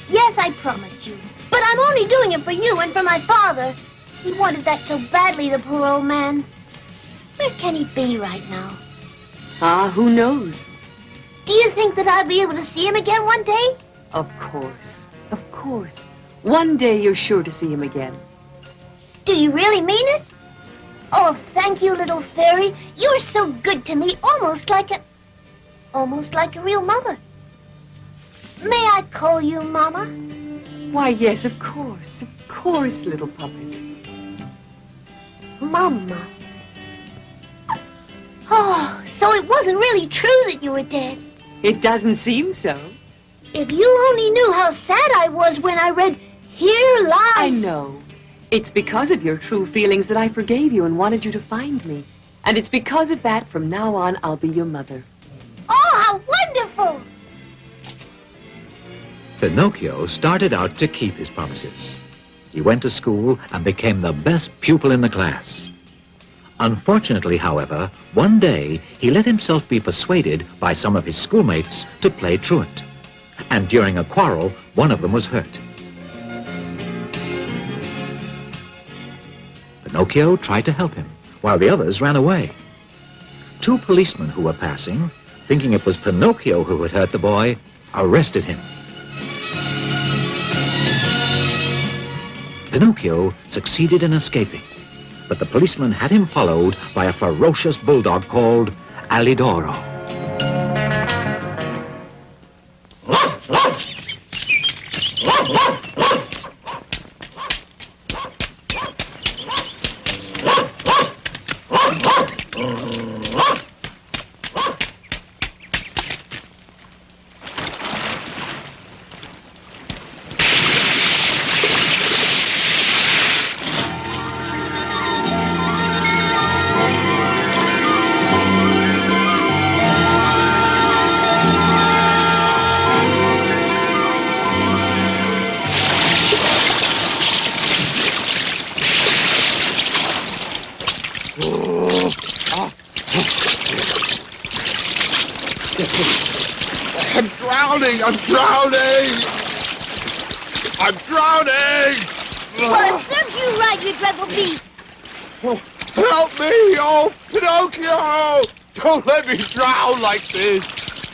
Yes, I promised you. But I'm only doing it for you and for my father. He wanted that so badly, the poor old man. Where can he be right now? Who knows? Do you think that I'll be able to see him again one day? Of course. Of course. One day you're sure to see him again. Do you really mean it? Oh, thank you, little fairy. You're so good to me, almost like a real mother. May I call you Mama? Why, yes, of course, little puppet. Mama. Oh, so it wasn't really true that you were dead. It doesn't seem so. If you only knew how sad I was when I read, "Here lies..." I know. It's because of your true feelings that I forgave you and wanted you to find me. And it's because of that, from now on, I'll be your mother. Oh, how wonderful! Pinocchio started out to keep his promises. He went to school and became the best pupil in the class. Unfortunately, however, one day he let himself be persuaded by some of his schoolmates to play truant. And during a quarrel, one of them was hurt. Pinocchio tried to help him, while the others ran away. Two policemen who were passing, thinking it was Pinocchio who had hurt the boy, arrested him. Pinocchio succeeded in escaping, but the policeman had him followed by a ferocious bulldog called Alidoro. I'm drowning! I'm drowning! I'm drowning! Well, it serves you right, you dreadful beast. Oh, help me! Oh, Pinocchio! Don't let me drown like this!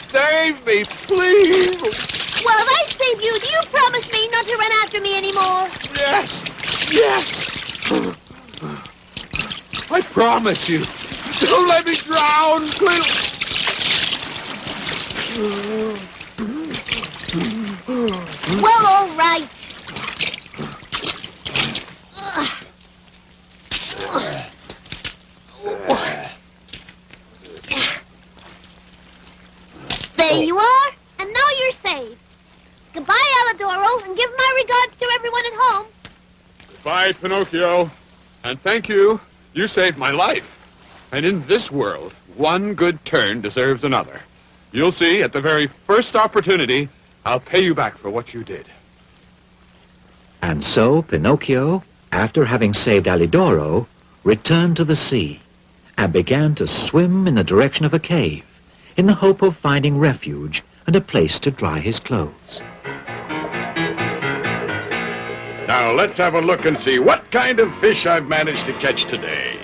Save me, please! Well, if I save you, do you promise me not to run after me anymore? Yes! Yes! I promise you! Don't let me drown, please! Well, all right. There you are, and now you're saved. Goodbye, Alidoro, and give my regards to everyone at home. Goodbye, Pinocchio. And thank you. You saved my life. And in this world, one good turn deserves another. You'll see, at the very first opportunity, I'll pay you back for what you did. And so Pinocchio, after having saved Alidoro, returned to the sea and began to swim in the direction of a cave in the hope of finding refuge and a place to dry his clothes. Now let's have a look and see what kind of fish I've managed to catch today.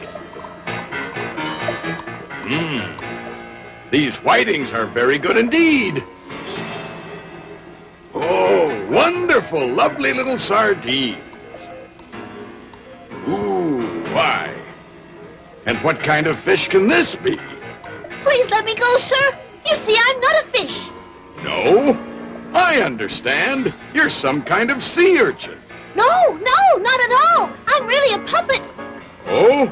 These whitings are very good indeed. Oh, wonderful, lovely little sardines. Ooh, why? And what kind of fish can this be? Please let me go, sir. You see, I'm not a fish. No, I understand. You're some kind of sea urchin. No, not at all. I'm really a puppet. Oh,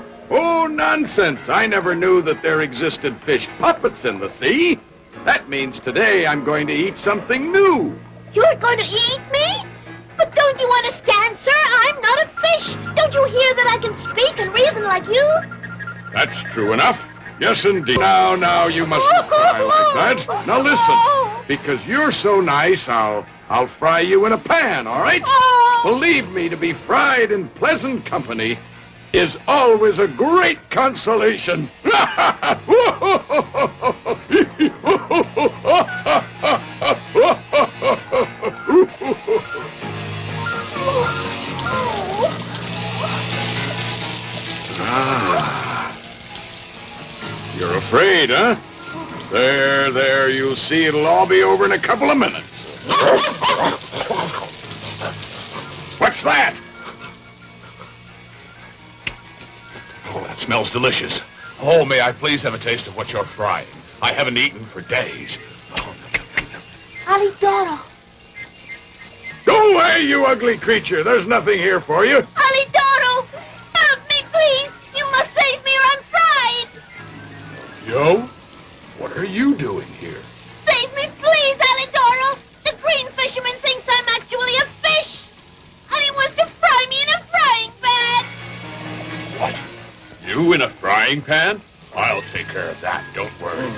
nonsense. I never knew that there existed fish puppets in the sea. That means today I'm going to eat something new. You're going to eat me? But don't you understand, sir? I'm not a fish. Don't you hear that I can speak and reason like you? That's true enough. Yes, indeed. Now, you mustn't cry like that. Now, listen. Because you're so nice, I'll fry you in a pan, all right? Believe me, to be fried in pleasant company is always a great consolation. You're afraid, huh? There, you'll see it'll all be over in a couple of minutes. What's that? Oh, that smells delicious. Oh, may I please have a taste of what you're frying? I haven't eaten for days. Oh. Alidoro. Go away, you ugly creature. There's nothing here for you. Alidoro! Help me, please! You must save me or I'm fried! Yo? What are you doing here? Save me, please, Alidoro! The green fisherman thinks I'm actually a fish! And he wants to fry me in a frying pan! What? You in a frying pan? I'll take care of that, don't worry.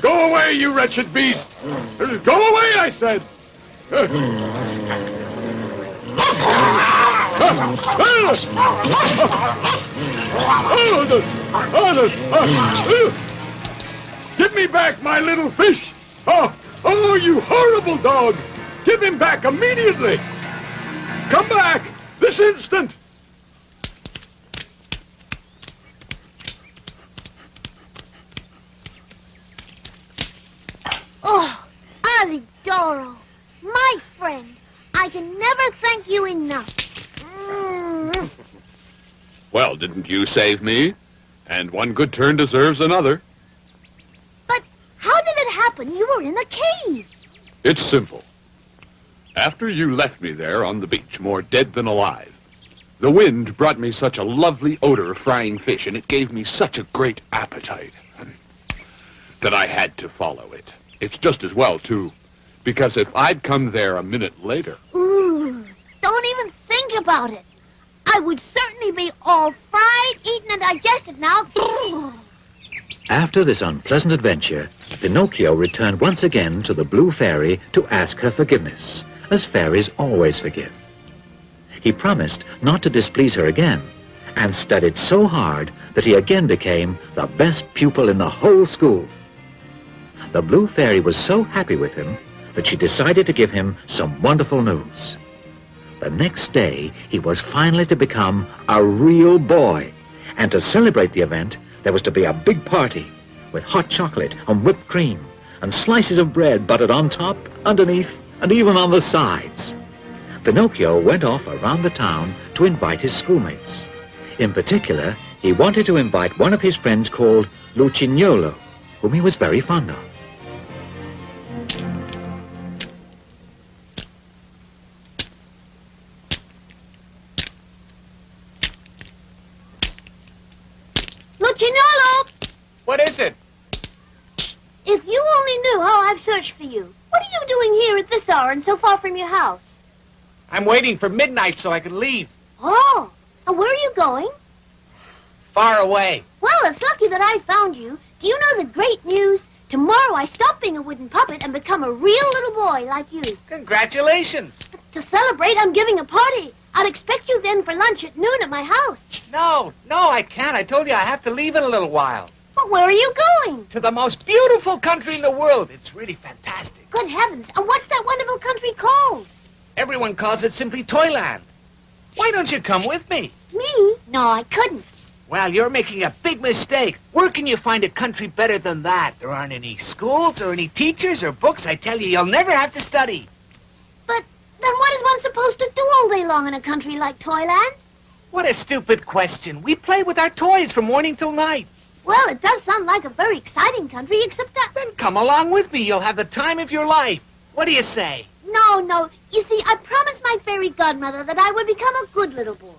Go away, you wretched beast! Go away, I said! Give me back my little fish! Oh, you horrible dog! Give him back immediately! Come back! This instant! Oh, Alidoro, my friend, I can never thank you enough. Mm. Well, didn't you save me? And one good turn deserves another. But how did it happen? You were in a cave. It's simple. After you left me there on the beach, more dead than alive, the wind brought me such a lovely odor of frying fish, and it gave me such a great appetite that I had to follow it. It's just as well, too, because if I'd come there a minute later... Ooh, don't even think about it. I would certainly be all fried, eaten, and digested now. After this unpleasant adventure, Pinocchio returned once again to the Blue Fairy to ask her forgiveness, as fairies always forgive. He promised not to displease her again, and studied so hard that he again became the best pupil in the whole school. The Blue Fairy was so happy with him that she decided to give him some wonderful news. The next day, he was finally to become a real boy, and to celebrate the event, there was to be a big party with hot chocolate and whipped cream and slices of bread buttered on top, underneath, and even on the sides. Pinocchio went off around the town to invite his schoolmates. In particular, he wanted to invite one of his friends called Lucignolo, whom he was very fond of. Lucignolo! What is it? If you only knew how I've searched for you. What are you doing here at this hour and so far from your house? I'm waiting for midnight so I can leave. Oh, and where are you going? Far away. Well, it's lucky that I found you. Do you know the great news? Tomorrow I stop being a wooden puppet and become a real little boy like you. Congratulations. To celebrate, I'm giving a party. I'll expect you then for lunch at noon at my house. No, I can't. I told you I have to leave in a little while. But where are you going? To the most beautiful country in the world. It's really fantastic. Good heavens, and what's that wonderful country called? Everyone calls it simply Toyland. Why don't you come with me? Me? No, I couldn't. Well, you're making a big mistake. Where can you find a country better than that? There aren't any schools or any teachers or books. I tell you, you'll never have to study. But then what is one supposed to do all day long in a country like Toyland? What a stupid question. We play with our toys from morning till night. Well, it does sound like a very exciting country, except that... Then come along with me. You'll have the time of your life. What do you say? No. You see, I promised my fairy godmother that I would become a good little boy.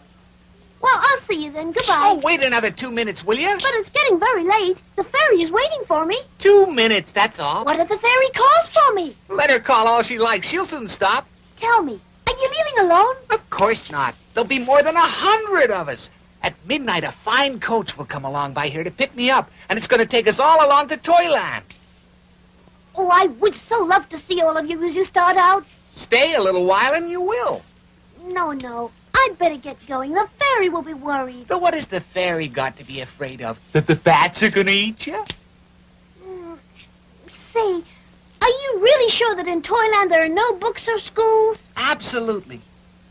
Well, I'll see you then. Goodbye. Oh, wait another 2 minutes, will you? But it's getting very late. The fairy is waiting for me. 2 minutes, that's all. What if the fairy calls for me? Let her call all she likes. She'll soon stop. Tell me, are you leaving alone? Of course not. There'll be more than 100 of us. At midnight, a fine coach will come along by here to pick me up, and it's going to take us all along to Toyland. Oh, I would so love to see all of you as you start out. Stay a little while and you will. No. I'd better get going. The fairy will be worried. But what has the fairy got to be afraid of? That the bats are going to eat you? Say, are you really sure that in Toyland there are no books or schools? Absolutely.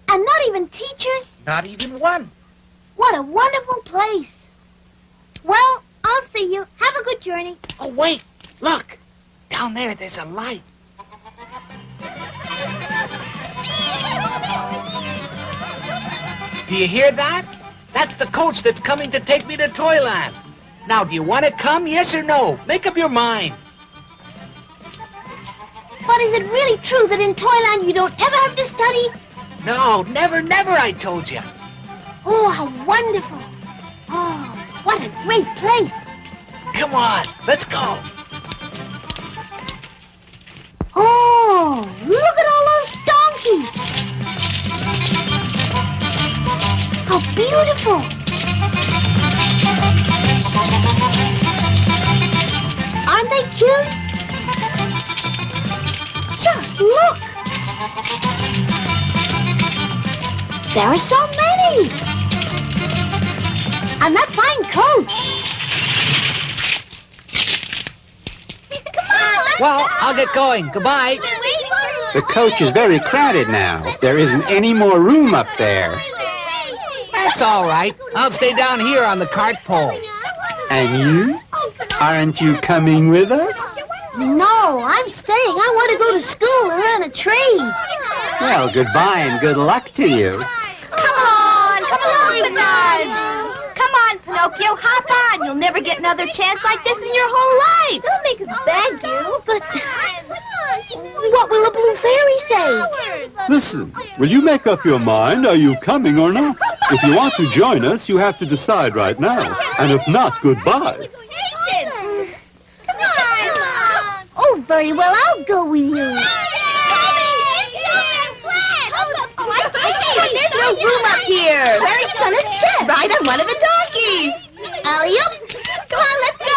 And not even teachers? Not even one. What a wonderful place. Well, I'll see you. Have a good journey. Oh, wait. Look. Down there's a light. Do you hear that? That's the coach that's coming to take me to Toyland. Now, do you want to come, yes or no? Make up your mind. But is it really true that in Toyland you don't ever have to study? No, never, I told you. Oh, how wonderful. Oh, what a great place. Come on, let's go. Oh, look at all those donkeys. How beautiful. Aren't they cute? Just look. There are so many. And that fine coach. Come on, let's Well, go. I'll get going. Goodbye. We're waiting for you. The coach is very crowded now. There isn't any more room up there. That's all right. I'll stay down here on the cart pole. And you? Aren't you coming with us? No, I'm staying. I want to go to school and learn a trade. Well, goodbye and good luck to you. Come along with us. Come on, Pinocchio, hop on. You'll never get another chance like this in your whole life. Don't make us beg you, but what will a blue fairy say? Listen, will you make up your mind? Are you coming or not? If you want to join us, you have to decide right now. And if not, goodbye. Oh, very well, I'll go with you. There's no room up here. Where are you gonna sit? Ride on one of the donkeys. Alley-oop. Come on, let's go.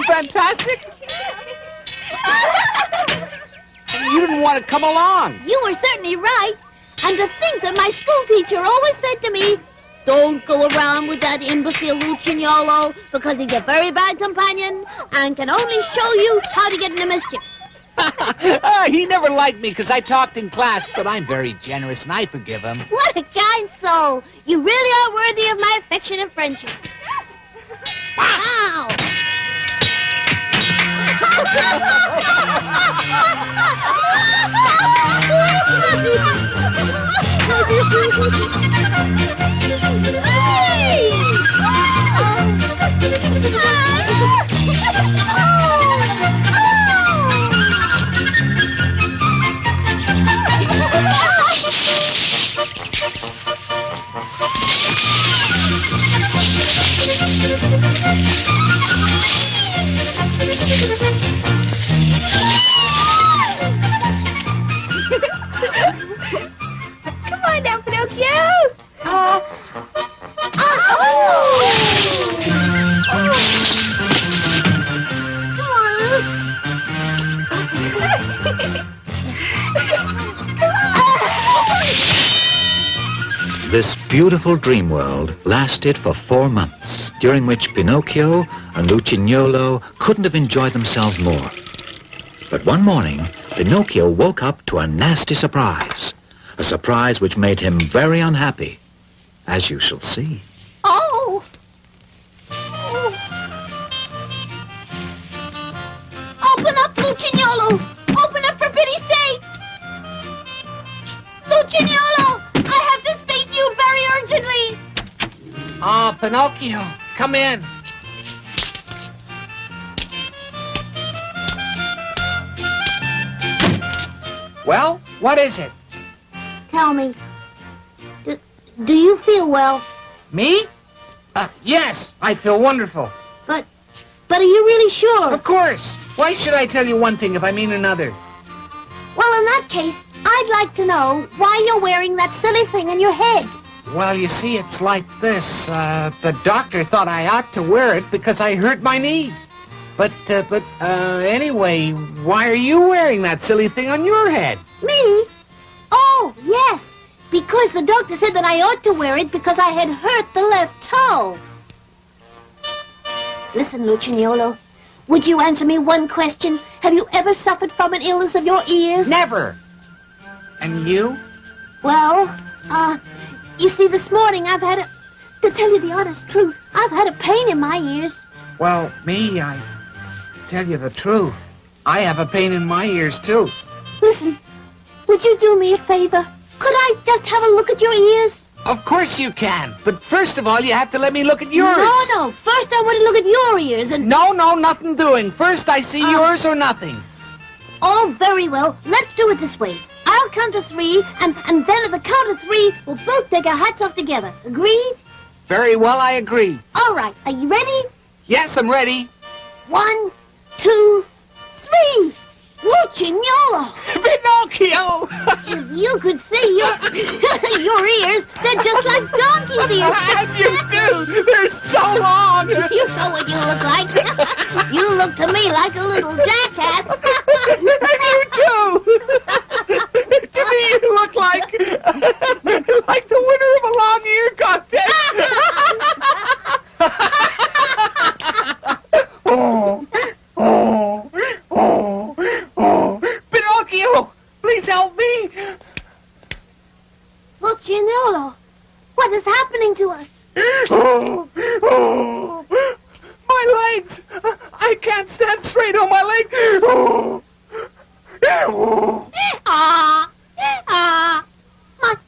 Fantastic? You didn't want to come along. You were certainly right. And to think that my school teacher always said to me, don't go around with that imbecile Lucignolo because he's a very bad companion and can only show you how to get into mischief. He never liked me because I talked in class, but I'm very generous and I forgive him. What a kind soul. You really are worthy of my affection and friendship. Wow! Come on now, Pinocchio. This beautiful dream world lasted for 4 months, during which Pinocchio and Lucignolo couldn't have enjoyed themselves more. But one morning, Pinocchio woke up to a nasty surprise, a surprise which made him very unhappy, as you shall see. Oh! Open up, Lucignolo! Open up for pity's sake! Lucignolo! I have to speak to you very urgently! Oh, Pinocchio, come in. Well, what is it? Tell me, do you feel well? Me? Yes, I feel wonderful. But are you really sure? Of course. Why should I tell you one thing if I mean another? Well, in that case, I'd like to know why you're wearing that silly thing on your head. Well, you see, it's like this. The doctor thought I ought to wear it because I hurt my knee. Anyway, why are you wearing that silly thing on your head? Me? Oh, yes. Because the doctor said that I ought to wear it because I had hurt the left toe. Listen, Lucignolo, would you answer me one question? Have you ever suffered from an illness of your ears? Never. And you? Well, you see, this morning I've had to tell you the honest truth, I've had a pain in my ears. Well, me, I tell you the truth. I have a pain in my ears, too. Listen, would you do me a favor? Could I just have a look at your ears? Of course you can. But first of all, you have to let me look at yours. No. First I want to look at your ears and... No, nothing doing. First I see yours or nothing. Oh, very well. Let's do it this way. I'll count to 3, and then at the count of 3, we'll both take our hats off together. Agreed? Very well, I agree. All right. Are you ready? Yes, I'm ready. 1, 2, 3. Lucignolo! Pinocchio! If you could see your ears, they're just like donkey's ears. And you do! They're so long! You know what you look like. You look to me like a little jackass. And you too! To me, you look like the winner of a long-ear contest. Pinocchio, please help me. Lucignolo, what is happening to us? My legs! I can't stand straight on my legs.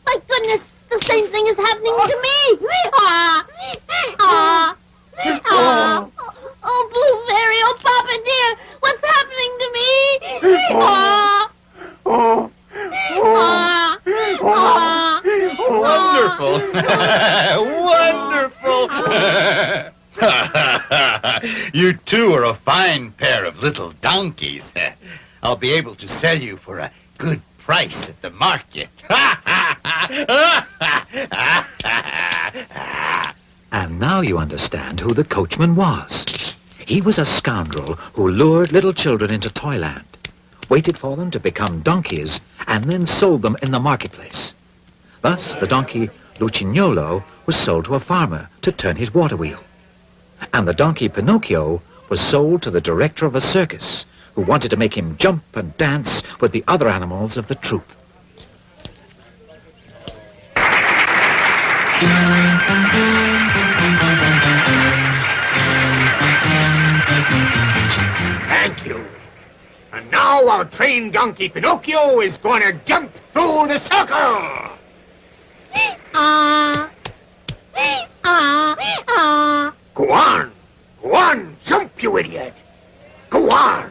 My goodness, the same thing is happening to me. Oh, Blue Fairy, oh, Papa dear, what's happening to me? Wonderful! You two are a fine pair of little donkeys. I'll be able to sell you for a good price at the market. And now you understand who the coachman was. He was a scoundrel who lured little children into Toyland, waited for them to become donkeys, and then sold them in the marketplace. Thus, the donkey Lucignolo was sold to a farmer to turn his water wheel. And the donkey Pinocchio was sold to the director of a circus, who wanted to make him jump and dance with the other animals of the troupe. Thank you. And now our trained donkey Pinocchio is going to jump through the circle. Go on. Go on. Jump, you idiot. Go on.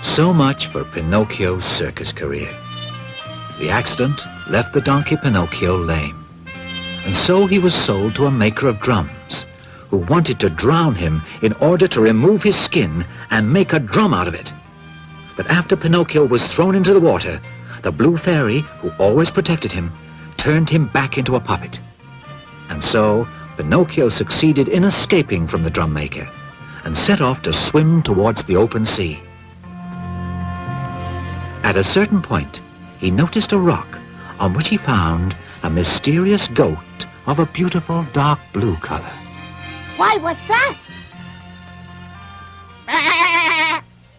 So much for Pinocchio's circus career. The accident left the donkey Pinocchio lame, and so he was sold to a maker of drums, who wanted to drown him in order to remove his skin and make a drum out of it. But after Pinocchio was thrown into the water, the Blue Fairy, who always protected him, turned him back into a puppet. And so Pinocchio succeeded in escaping from the drum maker and set off to swim towards the open sea. At a certain point, he noticed a rock on which he found a mysterious goat of a beautiful dark blue color. Why, what's that?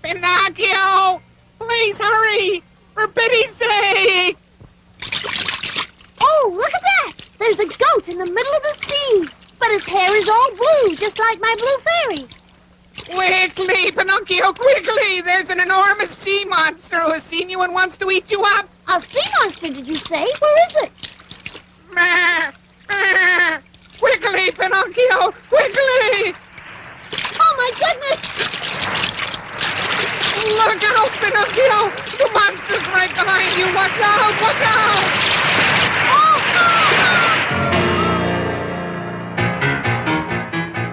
Pinocchio! Please hurry! For pity's sake! Oh, look at that! There's a goat in the middle of the sea, but its hair is all blue, just like my Blue Fairy. Quickly, Pinocchio, quickly! There's an enormous sea monster who has seen you and wants to eat you up! A sea monster, did you say? Where is it? Quickly, Pinocchio, quickly! Oh, my goodness! Look out, Pinocchio! The monster's right behind you! Watch out! Watch out!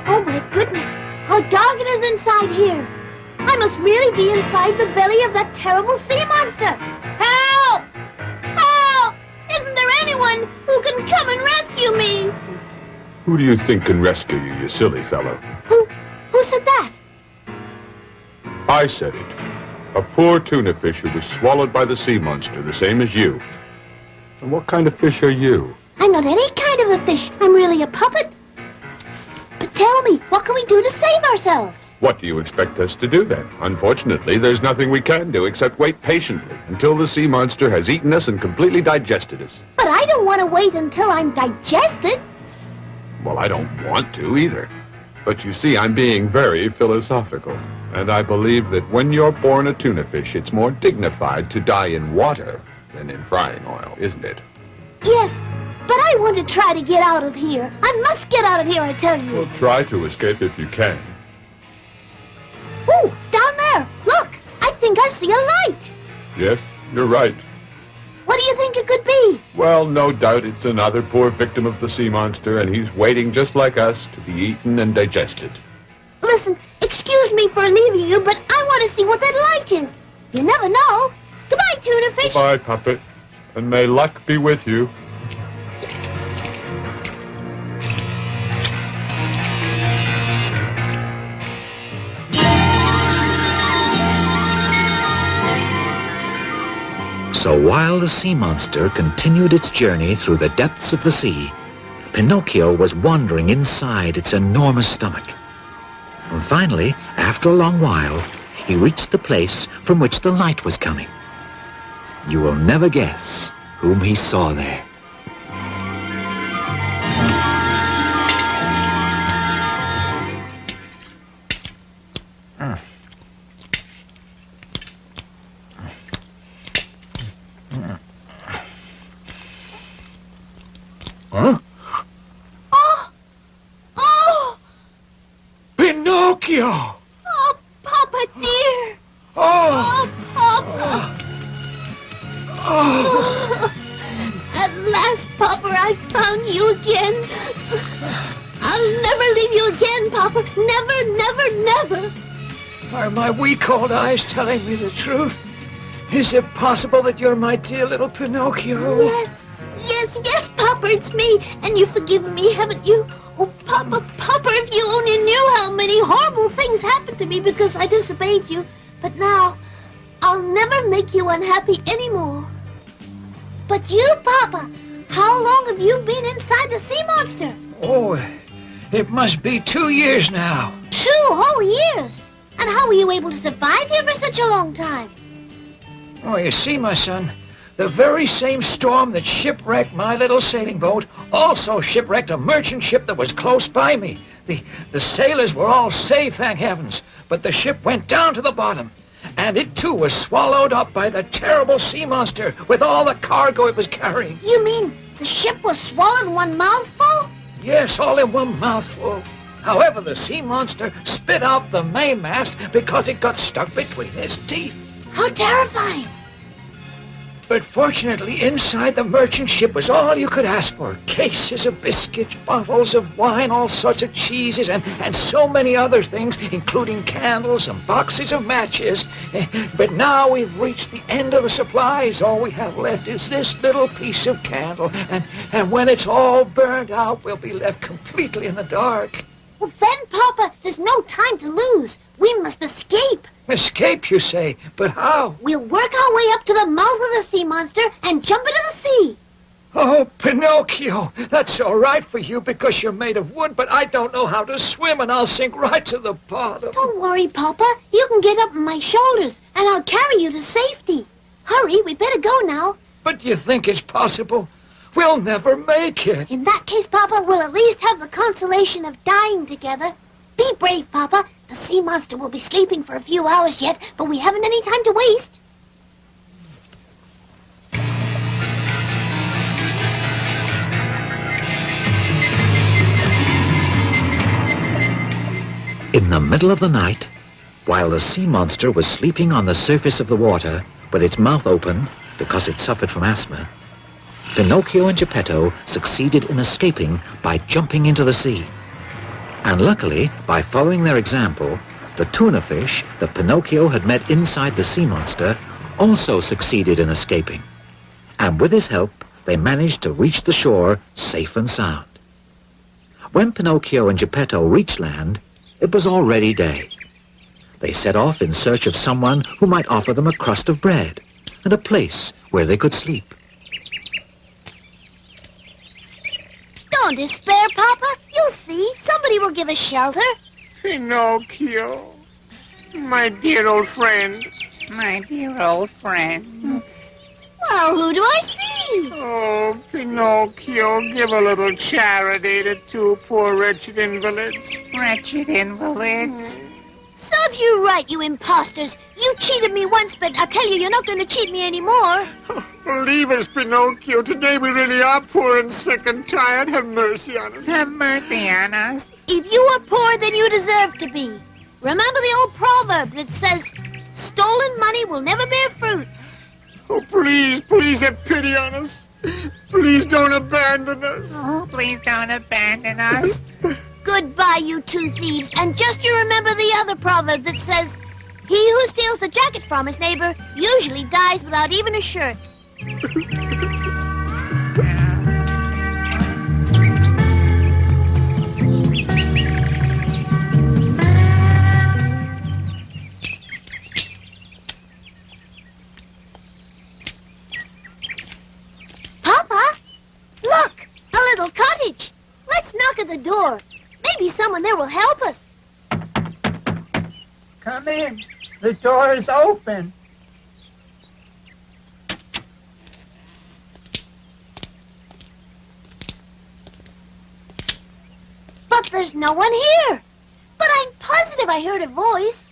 Oh, my goodness! How dark it is inside here! I must really be inside the belly of that terrible sea monster! Help! Who do you think can rescue you, you silly fellow? Who said that? I said it. A poor tuna fish who was swallowed by the sea monster, the same as you. And what kind of fish are you? I'm not any kind of a fish. I'm really a puppet. But tell me, what can we do to save ourselves? What do you expect us to do then? Unfortunately, there's nothing we can do except wait patiently until the sea monster has eaten us and completely digested us. But I don't want to wait until I'm digested. Well, I don't want to either. But you see, I'm being very philosophical. And I believe that when you're born a tuna fish, it's more dignified to die in water than in frying oil, isn't it? Yes, but I want to try to get out of here. I must get out of here, I tell you. Well, try to escape if you can. Ooh, down there. Look, I think I see a light. Yes, you're right. What do you think it could be? Well, no doubt it's another poor victim of the sea monster, and he's waiting just like us to be eaten and digested. Listen, excuse me for leaving you, but I want to see what that light is. You never know. Goodbye, tuna fish. Goodbye, puppet, and may luck be with you. So while the sea monster continued its journey through the depths of the sea, Pinocchio was wandering inside its enormous stomach. And finally, after a long while, he reached the place from which the light was coming. You will never guess whom he saw there. Huh? Oh! Pinocchio! Oh, Papa dear! Oh! Papa! Oh! At last, Papa, I found you again. I'll never leave you again, Papa. Never, never, never. Are my weak old eyes telling me the truth? Is it possible that you're my dear little Pinocchio? Yes, Papa, it's me. And you've forgiven me, haven't you? Oh, Papa, if you only knew how many horrible things happened to me because I disobeyed you. But now, I'll never make you unhappy anymore. But you, Papa, how long have you been inside the sea monster? Oh, it must be 2 years now. 2 whole years? And how were you able to survive here for such a long time? Oh, you see, my son, the very same storm that shipwrecked my little sailing boat also shipwrecked a merchant ship that was close by me. The sailors were all safe, thank heavens, but the ship went down to the bottom, and it too was swallowed up by the terrible sea monster with all the cargo it was carrying. You mean the ship was swallowed in one mouthful? Yes, all in one mouthful. However, the sea monster spit out the mainmast because it got stuck between its teeth. How terrifying! But fortunately, inside the merchant ship was all you could ask for. Cases of biscuits, bottles of wine, all sorts of cheeses, and so many other things, including candles and boxes of matches. But now we've reached the end of the supplies. All we have left is this little piece of candle. And when it's all burned out, we'll be left completely in the dark. Well, then, Papa, there's no time to lose. We must escape. Escape, you say? But how? We'll work our way up to the mouth of the sea monster and jump into the sea. Oh, Pinocchio, that's all right for you because you're made of wood, but I don't know how to swim and I'll sink right to the bottom. Don't worry, Papa. You can get up on my shoulders and I'll carry you to safety. Hurry, we better go now. But you think it's possible? We'll never make it. In that case, Papa, we'll at least have the consolation of dying together. Be brave, Papa. The sea monster will be sleeping for a few hours yet, but we haven't any time to waste. In the middle of the night, while the sea monster was sleeping on the surface of the water with its mouth open because it suffered from asthma, Pinocchio and Geppetto succeeded in escaping by jumping into the sea. And luckily, by following their example, the tuna fish that Pinocchio had met inside the sea monster also succeeded in escaping. And with his help, they managed to reach the shore safe and sound. When Pinocchio and Geppetto reached land, it was already day. They set off in search of someone who might offer them a crust of bread and a place where they could sleep. Don't despair, Papa. You'll see. Somebody will give us shelter. Pinocchio, my dear old friend. My dear old friend. Well, who do I see? Oh, Pinocchio, give a little charity to two poor wretched invalids. Wretched invalids. Serves you right, you imposters. You cheated me once, but I'll tell you, you're not going to cheat me anymore. Believe us, Pinocchio. Today we really are poor and sick and tired. Have mercy on us. Have mercy on us. If you are poor, then you deserve to be. Remember the old proverb that says, stolen money will never bear fruit. Oh, please, please have pity on us. Please don't abandon us. Oh, please don't abandon us. Goodbye, you two thieves. And just you remember the other proverb that says, he who steals the jacket from his neighbor usually dies without even a shirt. Papa, look, a little cottage. Let's knock at the door. Maybe someone there will help us. Come in. The door is open. But there's no one here. But I'm positive I heard a voice.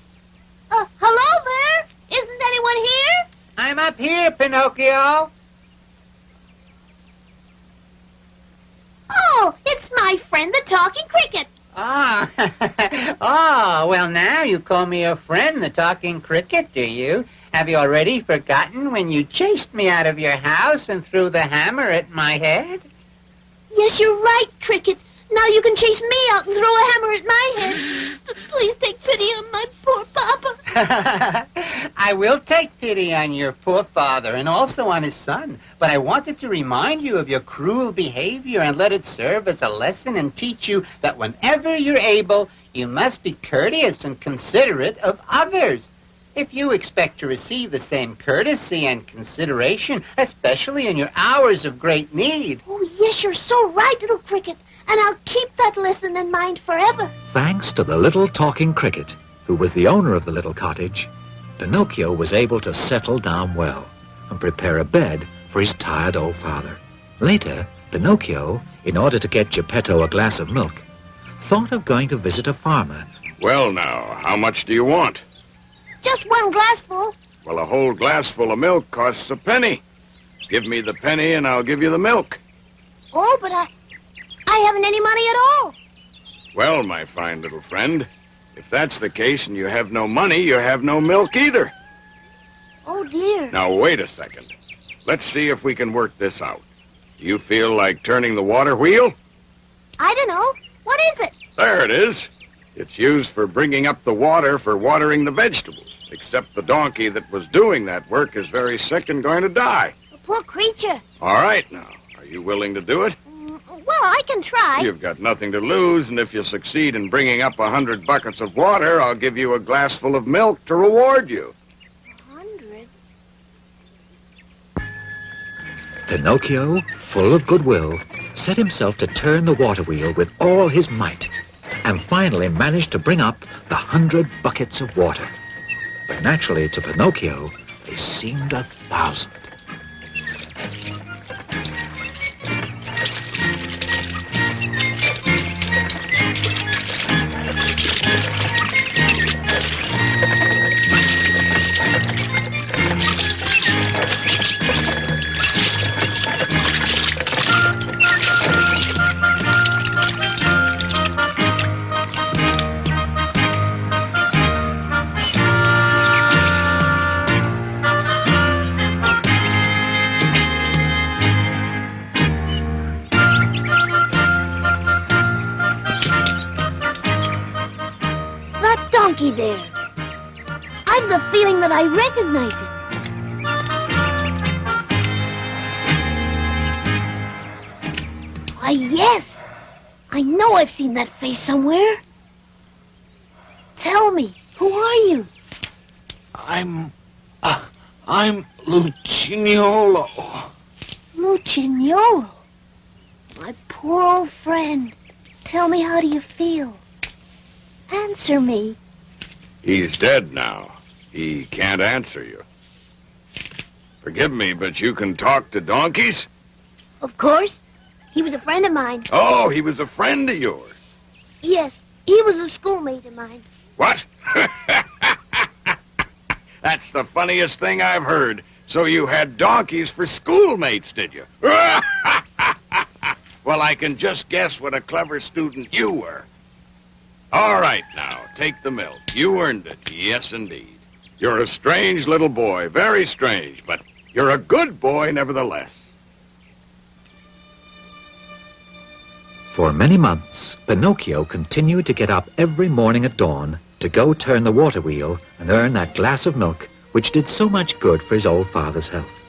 Hello there? Isn't anyone here? I'm up here, Pinocchio. Oh, it's my friend the talking cricket. Ah, oh, well now you call me a friend, the talking cricket, do you? Have you already forgotten when you chased me out of your house and threw the hammer at my head? Yes, you're right, Cricket. Now you can chase me out and throw a hammer at my head. But please take pity on my poor Papa. I will take pity on your poor father and also on his son, but I wanted to remind you of your cruel behavior and let it serve as a lesson and teach you that whenever you're able, you must be courteous and considerate of others. If you expect to receive the same courtesy and consideration, especially in your hours of great need. Oh, yes, you're so right, little Cricket. And I'll keep that lesson in mind forever. Thanks to the little talking cricket, who was the owner of the little cottage, Pinocchio was able to settle down well and prepare a bed for his tired old father. Later, Pinocchio, in order to get Geppetto a glass of milk, thought of going to visit a farmer. Well, now, how much do you want? Just one glassful. Well, a whole glassful of milk costs a penny. Give me the penny and I'll give you the milk. Oh, but I haven't any money at all. Well, my fine little friend, if that's the case and you have no money, you have no milk either. Oh, dear. Now, wait a second. Let's see if we can work this out. Do you feel like turning the water wheel? I don't know. What is it? There it is. It's used for bringing up the water for watering the vegetables. Except the donkey that was doing that work is very sick and going to die. A poor creature. All right, now. Are you willing to do it? Well, I can try. You've got nothing to lose, and if you succeed in bringing up 100 buckets of water, I'll give you a glassful of milk to reward you. 100? Pinocchio, full of goodwill, set himself to turn the water wheel with all his might, and finally managed to bring up the 100 buckets of water. But naturally, to Pinocchio, they seemed 1,000. There. I've the feeling that I recognize him. Why, yes. I know I've seen that face somewhere. Tell me, who are you? I'm Lucignolo. Lucignolo? My poor old friend. Tell me, how do you feel? Answer me. He's dead now. He can't answer you. Forgive me, but you can talk to donkeys? Of course. He was a friend of mine. Oh, he was a friend of yours. Yes, he was a schoolmate of mine. What? That's the funniest thing I've heard. So you had donkeys for schoolmates, did you? Well, I can just guess what a clever student you were. All right, now, take the milk. You earned it. Yes, indeed. You're a strange little boy, very strange, but you're a good boy nevertheless. For many months, Pinocchio continued to get up every morning at dawn to go turn the water wheel and earn that glass of milk which did so much good for his old father's health.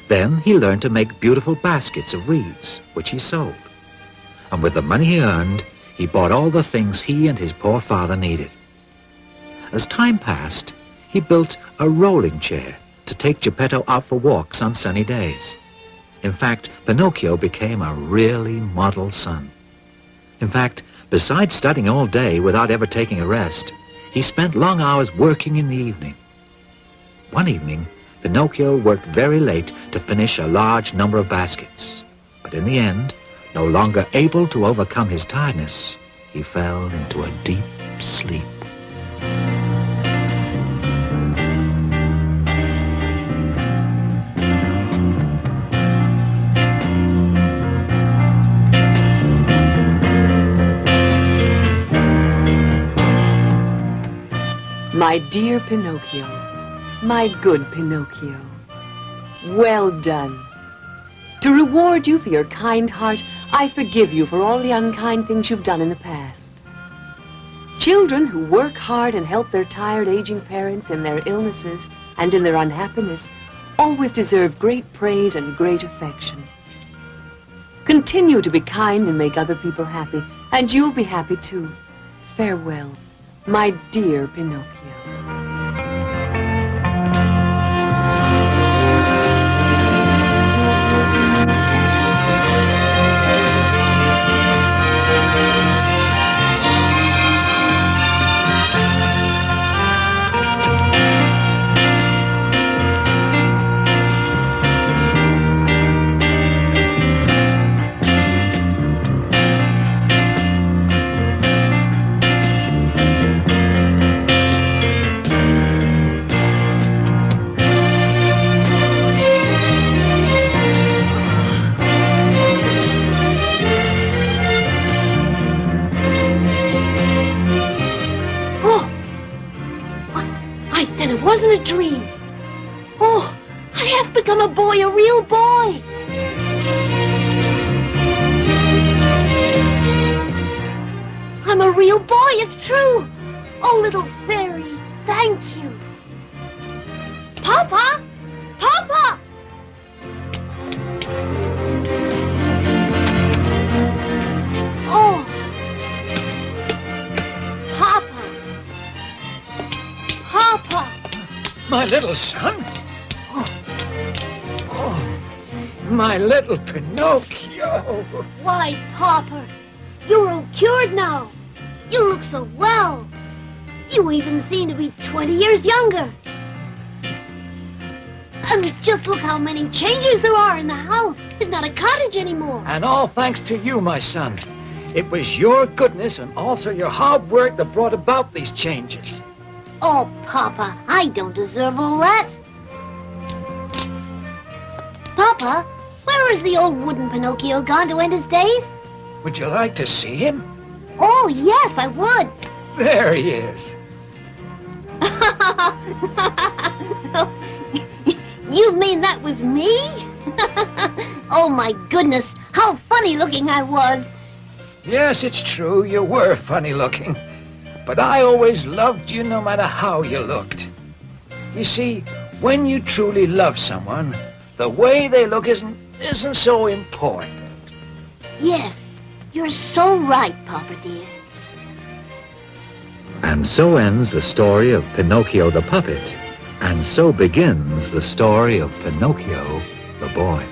Then he learned to make beautiful baskets of reeds, which he sold. And with the money he earned, he bought all the things he and his poor father needed. As time passed, he built a rolling chair to take Geppetto out for walks on sunny days. In fact, Pinocchio became a really model son. In fact, besides studying all day without ever taking a rest, he spent long hours working in the evening. One evening, Pinocchio worked very late to finish a large number of baskets. But in the end, no longer able to overcome his tiredness, he fell into a deep sleep. My dear Pinocchio, my good Pinocchio, well done. To reward you for your kind heart, I forgive you for all the unkind things you've done in the past. Children who work hard and help their tired, aging parents in their illnesses and in their unhappiness always deserve great praise and great affection. Continue to be kind and make other people happy, and you'll be happy too. Farewell, my dear Pinocchio. Wasn't a dream. Oh, I have become a boy, a real boy. I'm a real boy, it's true. Oh, little fairy, thank you. Papa! Papa! Oh. Papa! Papa! My little son? Oh, my little Pinocchio. Why, Papa, you're all cured now. You look so well. You even seem to be 20 years younger. And just look how many changes there are in the house. It's not a cottage anymore. And all thanks to you, my son. It was your goodness and also your hard work that brought about these changes. Oh, Papa, I don't deserve all that. Papa, where is the old wooden Pinocchio gone to end his days? Would you like to see him? Oh, yes, I would. There he is. You mean that was me? Oh, my goodness, how funny looking I was. Yes, it's true, you were funny looking. But I always loved you no matter how you looked. You see, when you truly love someone, the way they look isn't isn't so important. Yes, you're so right, Papa dear. And so ends the story of Pinocchio the puppet. And so begins the story of Pinocchio the boy.